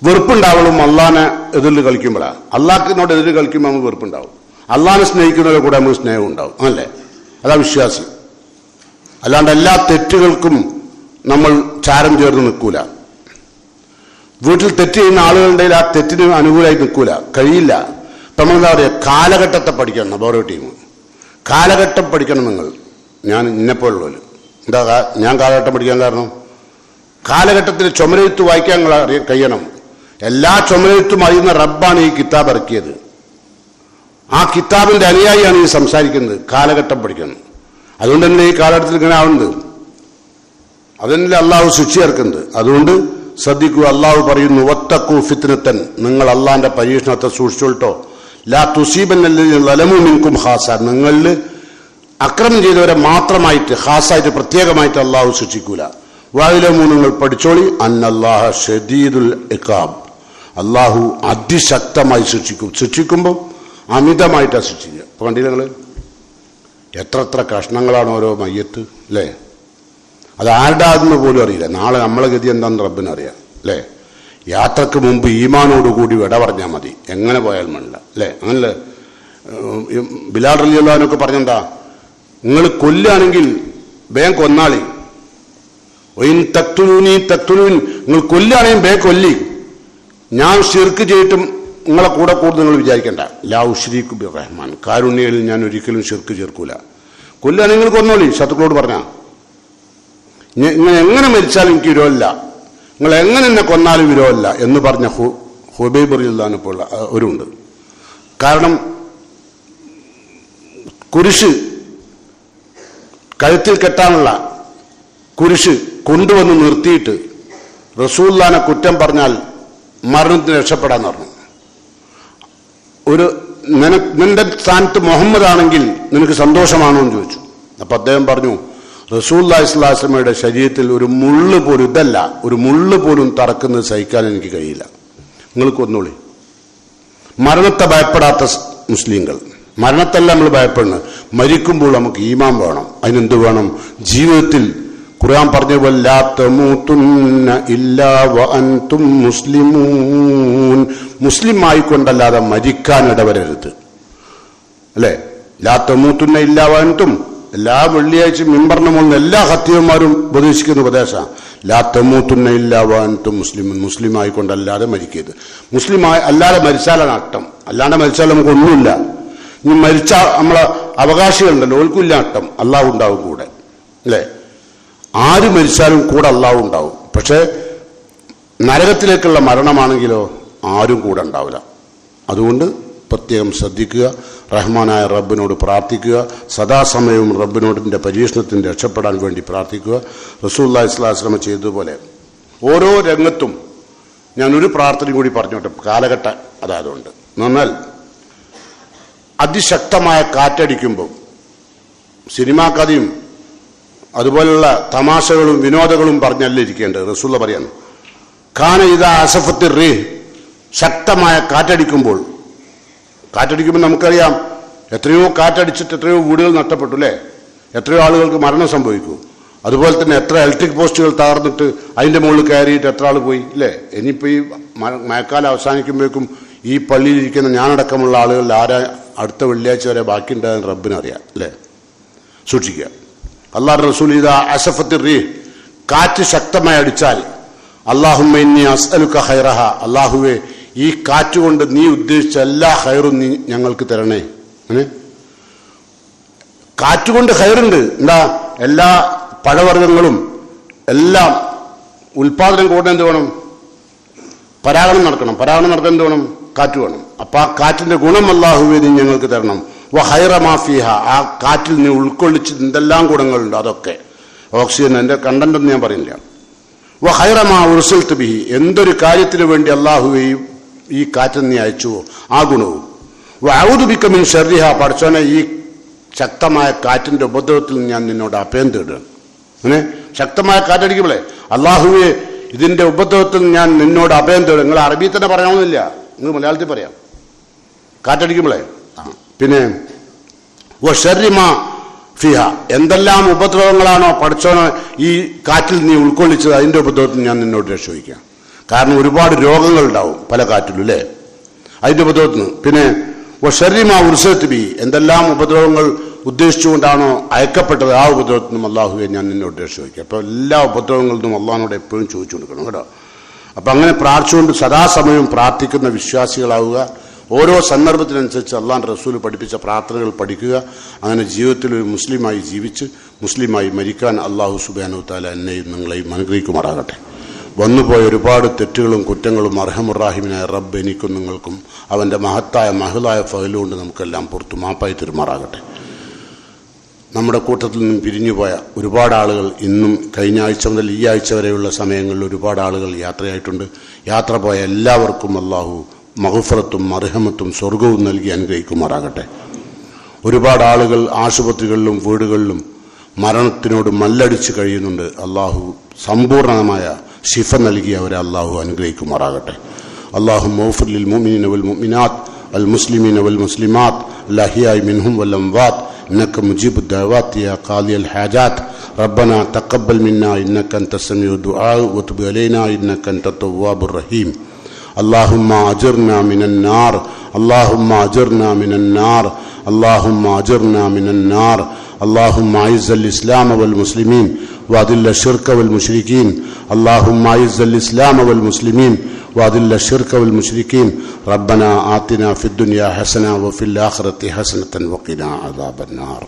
വെറുപ്പുണ്ടാവണം അള്ളാഹിനെ എതിരിൽ കളിക്കുമ്പോഴാണ്. അള്ളാഹിനോട് എതിര് കളിക്കുമ്പോൾ നമുക്ക് വെറുപ്പുണ്ടാവും. അള്ളാഹിനെ സ്നേഹിക്കുന്നവരെ കൂടെ നമുക്ക് സ്നേഹം ഉണ്ടാവും. അല്ലേ? അതാ വിശ്വാസി. അല്ലാണ്ട് എല്ലാ തെറ്റുകൾക്കും നമ്മൾ ചാരം ചേർന്ന് നിൽക്കൂല. വീട്ടിൽ തെറ്റ് ചെയ്യുന്ന ആളുകളുടെ ആ തെറ്റിന് അനുകൂലമായി നിൽക്കൂല, കഴിയില്ല. ഇപ്പം നമ്മളെന്താ പറയുക, കാലഘട്ടത്തെ പഠിക്കണം. ഓരോ ടീം കാലഘട്ടം പഠിക്കണം. നിങ്ങൾ ഞാൻ ഇന്നെപ്പോഴുള്ളൂ എന്താ ഞാൻ കാലഘട്ടം പഠിക്കാൻ കാരണം, കാലഘട്ടത്തിൽ ചുമരെഴുത്ത് വായിക്കാൻ കഴിയണം. എല്ലാ ചുമരെഴുത്തും അറിയുന്ന റബ്ബാണ് ഈ കിതാബ് ഇറക്കിയത്. ആ കിതാബിന്റെ അനുയായിയാണ് ഈ സംസാരിക്കുന്നത്. കാലഘട്ടം പഠിക്കണം. അതുകൊണ്ട് തന്നെ ഈ കാലഘട്ടത്തിൽ ഇങ്ങനെ ആവുന്നത്. അതിനല്ലേ അള്ളാഹു ശിക്ഷ ചേർക്കുന്നത്. അതുകൊണ്ട് ശ്രദ്ധിക്കുക. അള്ളാഹു പറയുന്നു, വത്തഖൂ ഫിത്നത്തൻ, നിങ്ങൾ അള്ളാഹിന്റെ പരീക്ഷണത്തെ സൂക്ഷിച്ചോട്ടോ. ലാ തുസീബന്നല്ലദീന ളലമൂ മിൻകും ഖാസ, നിങ്ങളിൽ അക്രമം ചെയ്തവരെ മാത്രമായിട്ട് ഖാസായിട്ട് പ്രത്യേകമായിട്ട് അള്ളാഹു ശിക്ഷിക്കൂല. വഅലമൂ, നിങ്ങൾ പഠിച്ചോളി, അന്നല്ലാഹ ശദീദുൽ ഇഖാബ്, അള്ളാഹു അതിശക്തമായി ശിക്ഷിക്കും. ശിക്ഷിക്കുമ്പോൾ അമിതമായിട്ടാണ് ശിക്ഷിക്കുക. ഇപ്പൊ കണ്ടില്ല നിങ്ങൾ എത്ര കഷ്ണങ്ങളാണ് ഓരോ മയ്യത്ത്, അല്ലേ? അത് ആരുടെ ആണെന്ന് പോലും അറിയില്ല. നാളെ നമ്മളെ ഗതി എന്താണെന്ന് റബ്ബിനറിയാം, അല്ലേ? യാത്രക്ക് മുമ്പ് ഈമാനോടുകൂടി വിട പറഞ്ഞാൽ മതി, എങ്ങനെ പോയാൽ മണില്ല, അല്ലേ? അങ്ങനല്ലേ ബിലാൽ റളിയല്ലാഹു അൻഹു പറഞ്ഞെന്താ, നിങ്ങൾ കൊല്ലുകയാണെങ്കിൽ വേഗം കൊന്നാളി, നിങ്ങൾ കൊല്ലുകയാണെങ്കിൽ വേഗം കൊല്ലി, ഞാൻ ശിർക്ക് ചെയ്തിട്ടും നിങ്ങളെ കൂടെ കൂടുതൽ നിങ്ങൾ വിചാരിക്കേണ്ട. ലാ ഉശ്രീകു ബിറഹ്മാൻ, കാരുണ്യയിൽ ഞാൻ ഒരിക്കലും ശിർക്ക് ചേർക്കൂല. കൊല്ലുകയാണെങ്കിൽ നിങ്ങൾ കൊന്നോളി, ശത്രുക്കളോട് പറഞ്ഞ. നിങ്ങൾ എങ്ങനെ മരിച്ചാലും എനിക്ക് വിരോധമില്ല, നിങ്ങൾ എങ്ങനെ എന്നെ കൊന്നാലും വിരോധമില്ല എന്ന് പറഞ്ഞ ഹുബൈബ് റളിയല്ലാഹു അൻഹു പോലുള്ള ഒരുണ്ട്. കാരണം കുരിശ് കഴുത്തിൽ കെട്ടാനുള്ള കുരിശ് കൊണ്ടുവന്ന് നിർത്തിയിട്ട് റസൂലുള്ളാഹിനെ കുറ്റം പറഞ്ഞാൽ മരണത്തിന് രക്ഷപ്പെടാന്ന് പറഞ്ഞു. നിന്റെ സ്ഥാനത്ത് മുഹമ്മദ് ആണെങ്കിൽ നിനക്ക് സന്തോഷമാണോ എന്ന് ചോദിച്ചു. അപ്പൊ അദ്ദേഹം പറഞ്ഞു, റസൂലുള്ളാഹി സ്വല്ലല്ലാഹു അലൈഹി വസല്ലമയുടെ ശരീരത്തിൽ ഒരു മുള്ള് പോലും, ഇതല്ല ഒരു മുള്ള് പോലും തറക്കുന്നത് സഹിക്കാൻ എനിക്ക് കഴിയില്ല, നിങ്ങൾ കൊന്നോളി. മരണത്തെ ഭയപ്പെടാത്ത മുസ്ലിങ്ങൾ, മരണത്തല്ല നമ്മൾ ഭയപ്പെടുന്നത്, മരിക്കുമ്പോൾ നമുക്ക് ഈമാൻ വേണം. അതിനെന്ത് വേണം? ജീവിതത്തിൽ ഖുർആൻ പറഞ്ഞ പോലെ ലാ തമൂതുന്ന ഇല്ലാ വഅൻതും മുസ്ലിമൂൻ, മുസ്ലിം ആയിക്കൊണ്ടല്ലാതെ മരിക്കാൻ ഇടവരരുത്, അല്ലേ? ലാ തമൂതുന്ന ഇല്ലാ വഅൻതും, എല്ലാ വെള്ളിയാഴ്ചയും മിമ്പറിന് മുകളിൽ എല്ലാ ഖത്തീബുമാരും ഉപദേശിക്കുന്ന ഉപദേശമാണ് ലാ തമൂതുന്ന ഇല്ലാ വഅൻതും മുസ്ലിമൂൻ, മുസ്ലിം ആയിക്കൊണ്ടല്ലാതെ മരിക്കരുത്. മുസ്ലിം അല്ലാതെ മരിച്ചാലാണ് അട്ടം, അല്ലാണ്ട് മരിച്ചാൽ നമുക്ക് ഒന്നുമില്ല. ഇനി മരിച്ചാൽ നമ്മളെ അവകാശികളുണ്ടല്ലോ, ഓൽക്കില്ല അട്ടം, അള്ളാഹു ഉണ്ടാവും കൂടെ, അല്ലേ? ആര് മരിച്ചാലും കൂടെ അള്ളാഹു ഉണ്ടാവും. പക്ഷെ നരകത്തിലേക്കുള്ള മരണമാണെങ്കിലോ ആരും കൂടെ ഉണ്ടാവില്ല. അതുകൊണ്ട് പ്രത്യേകം ശ്രദ്ധിക്കുക, റഹ്മാനായ റബ്ബിനോട് പ്രാർത്ഥിക്കുക, സദാസമയവും റബ്ബിനോടിൻ്റെ പരീക്ഷണത്തിന് രക്ഷപ്പെടാൻ വേണ്ടി പ്രാർത്ഥിക്കുക. റസൂലുള്ളാഹി സ്വല്ലല്ലാഹു അലൈഹി വസല്ലം ചെയ്തതുപോലെ ഓരോ രംഗത്തും ഞാനൊരു പ്രാർത്ഥനയും കൂടി പറഞ്ഞോട്ടെ, കാലഘട്ടം അതായതുകൊണ്ട്. എന്നാൽ അതിശക്തമായ കാറ്റടിക്കുമ്പോൾ സിനിമാ കഥയും അതുപോലുള്ള തമാശകളും വിനോദങ്ങളും പറഞ്ഞല്ലേ ഇരിക്കേണ്ടത്. റസൂലുള്ള പറയാണ്, ഖാന ഇദാ അസഫത്തി റീഹ്, ശക്തമായ കാറ്റടിക്കുമ്പോൾ നമുക്കറിയാം എത്രയോ കാറ്റടിച്ചിട്ട് എത്രയോ വീടുകൾ നഷ്ടപ്പെട്ടു, അല്ലേ? എത്രയോ ആളുകൾക്ക് മരണം സംഭവിക്കും. അതുപോലെ തന്നെ എത്ര ഇലക്ട്രിക് പോസ്റ്റുകൾ തകർന്നിട്ട് അതിൻ്റെ മുകളിൽ കയറിയിട്ട് എത്ര ആൾ പോയി, അല്ലേ? ഇനിയിപ്പോൾ ഈ മഴക്കാലം അവസാനിക്കുമ്പോഴേക്കും ഈ പള്ളിയിലിരിക്കുന്ന ഞാനടക്കമുള്ള ആളുകളിൽ ആരാ അടുത്ത വെള്ളിയാഴ്ച വരെ ബാക്കിയുണ്ടാകുന്ന റബ്ബിനറിയാം, അല്ലേ? സൂക്ഷിക്കുക. അല്ലാഹുവിന്റെ റസൂൽ ഇദാ അസഫത്തി റീഹ്, കാറ്റ് ശക്തമായി അടിച്ചാൽ അല്ലാഹുമ്മ ഇന്നി അസ്അലുക ഖൈറഹ, അല്ലാഹുവേ ഈ കാറ്റുകൊണ്ട് നീ ഉദ്ദേശിച്ച എല്ലാ ഖൈറും നീ ഞങ്ങൾക്ക് തരണേ. കാറ്റുകൊണ്ട് ഖൈറുണ്ട്. എന്താ? എല്ലാ പഴവർഗ്ഗങ്ങളും എല്ലാം ഉൽപാദനം കൂടാൻ എന്ത് വേണം? പരാഗണം നടക്കണം. പരാഗണം നടത്താൻ എന്ത് വേണം? കാറ്റ് വേണം. അപ്പൊ ആ കാറ്റിന്റെ ഗുണം അല്ലാഹുവേ നീ ഞങ്ങൾക്ക് തരണം. വഖൈറ മാ ഫീഹ, ആ കാറ്റിൽ നീ ഉൾക്കൊള്ളിച്ച് എന്തെല്ലാം ഗുണങ്ങളുണ്ട് അതൊക്കെ. ഓക്സിജൻ, എൻ്റെ കണ്ടന്റൊന്നും ഞാൻ പറയുന്നില്ല. വഖൈറ മാ ഉർസിൽതു ബിഹി, എന്തൊരു കാര്യത്തിന് വേണ്ടി അല്ലാഹുവേ ഈ കാറ്റിൽ നീ അയച്ചുവോ ആ ഗുണവും. വഅഊദു ബിക മിൻ ശർരിഹ, പടച്ചോനെ ഈ ശക്തമായ കാറ്റിന്റെ ഉപദ്രവത്തിൽ ഞാൻ നിന്നോട് അഭയം തേടുകയാണ്. അങ്ങനെ ശക്തമായ കാറ്റടിക്കുമ്പോഴേ അല്ലാഹുവേ ഇതിന്റെ ഉപദ്രവത്തിൽ ഞാൻ നിന്നോട് അഭയം തേടും. നിങ്ങൾ അറബി തന്നെ പറയാമെന്നില്ല, നിങ്ങൾ മലയാളത്തിൽ പറയാം. കാറ്റടിക്കുമ്പോഴേ പിന്നെ ഫിഹ, എന്തെല്ലാം ഉപദ്രവങ്ങളാണോ പഠിച്ചോനോ ഈ കാറ്റിൽ നീ ഉൾക്കൊള്ളിച്ചത്, അതിന്റെ ഉപദ്രവത്തിന് ഞാൻ നിന്നോട് രക്ഷ ചോദിക്കാം. കാരണം ഒരുപാട് രോഗങ്ങൾ ഉണ്ടാവും പല കാറ്റിലും അല്ലേ, അതിന്റെ ഉപദ്രവത്തിന്. പിന്നെ ഷർരിമാ ഉർസത്ത് ബി, എന്തെല്ലാം ഉപദ്രവങ്ങൾ ഉദ്ദേശിച്ചുകൊണ്ടാണോ അയക്കപ്പെട്ടത് ആ ഉപദ്രവത്തിനും അള്ളാഹുവെ ഞാൻ നിന്നോട് രക്ഷ ചോദിക്കാം. അപ്പൊ എല്ലാ ഉപദ്രവങ്ങളിൽ നിന്നും അള്ളാഹിനോട് എപ്പോഴും ചോദിച്ചു കൊടുക്കണം കേട്ടോ. അപ്പൊ അങ്ങനെ പ്രാർത്ഥിച്ചുകൊണ്ട് സദാസമയവും പ്രാർത്ഥിക്കുന്ന വിശ്വാസികളാവുക. ഓരോ സന്ദർഭത്തിനനുസരിച്ച് അള്ളാഹുവിന്റെ റസൂൽ പഠിപ്പിച്ച പ്രാർത്ഥനകൾ പഠിക്കുക. അങ്ങനെ ജീവിതത്തിൽ ഒരു മുസ്ലിമായി ജീവിച്ച് മുസ്ലിമായി മരിക്കാൻ അള്ളാഹു സുബ്ഹാനഹു വ തആല എന്നെയും നിങ്ങളെയും അനുഗ്രഹിക്കുമാറാകട്ടെ. വന്നുപോയ ഒരുപാട് തെറ്റുകളും കുറ്റങ്ങളും അർഹമുറാഹിമിനായ റബ്ബ് എനിക്കും നിങ്ങൾക്കും അവന്റെ മഹത്തായ മഹലായ ഫഅലുകൊണ്ട് നമുക്കെല്ലാം പുറത്തു മാപ്പായി തീരുമാറാകട്ടെ. നമ്മുടെ കൂട്ടത്തിൽ നിന്നും പിരിഞ്ഞുപോയ ഒരുപാട് ആളുകൾ ഇന്നും കഴിഞ്ഞ ആഴ്ച മുതൽ ഈ ആഴ്ച വരെയുള്ള സമയങ്ങളിൽ ഒരുപാട് ആളുകൾ യാത്രയായിട്ടുണ്ട്. യാത്ര പോയ എല്ലാവർക്കും അള്ളാഹു മഗ്ഫിറത്തും മർഹമത്തും സ്വർഗവും നൽകി അനുഗ്രഹിക്കുമാറാകട്ടെ. ഒരുപാട് ആളുകൾ ആശുപത്രികളിലും വീടുകളിലും മരണത്തിനോട് മല്ലടിച്ച് കഴിയുന്നുണ്ട്. അള്ളാഹു സമ്പൂർണമായ ശിഫ നൽകി അവരെ അള്ളാഹു അനുഗ്രഹിക്കുമാറാകട്ടെ. അല്ലാഹുമ്മ ഗ്ഫിർ ലിൽ മുഅ്മിനീന വൽ മുഅ്മിനാത്ത് വൽ മുസ്ലിമീന വൽ മുസ്ലിമാത്ത് അൽഅഹ്യാഇ മിൻഹും വൽ അംവാത്ത് إنك مجيب الدعوات يا قاضي الحاجات ربنا تقبل منا إنك أنت السميع الدعاء وتب علينا إنك أنت التواب الرحيم اللهم أجرنا من النار اللهم أجرنا من النار اللهم أجرنا من النار اللهم أعز الإسلام والمسلمين وأذل الشرك والمشركين اللهم أعز الإسلام والمسلمين وأذل الشرك والمشركين ربنا آتنا في الدنيا حسنة وفي الآخرة حسنة وقنا عذاب النار.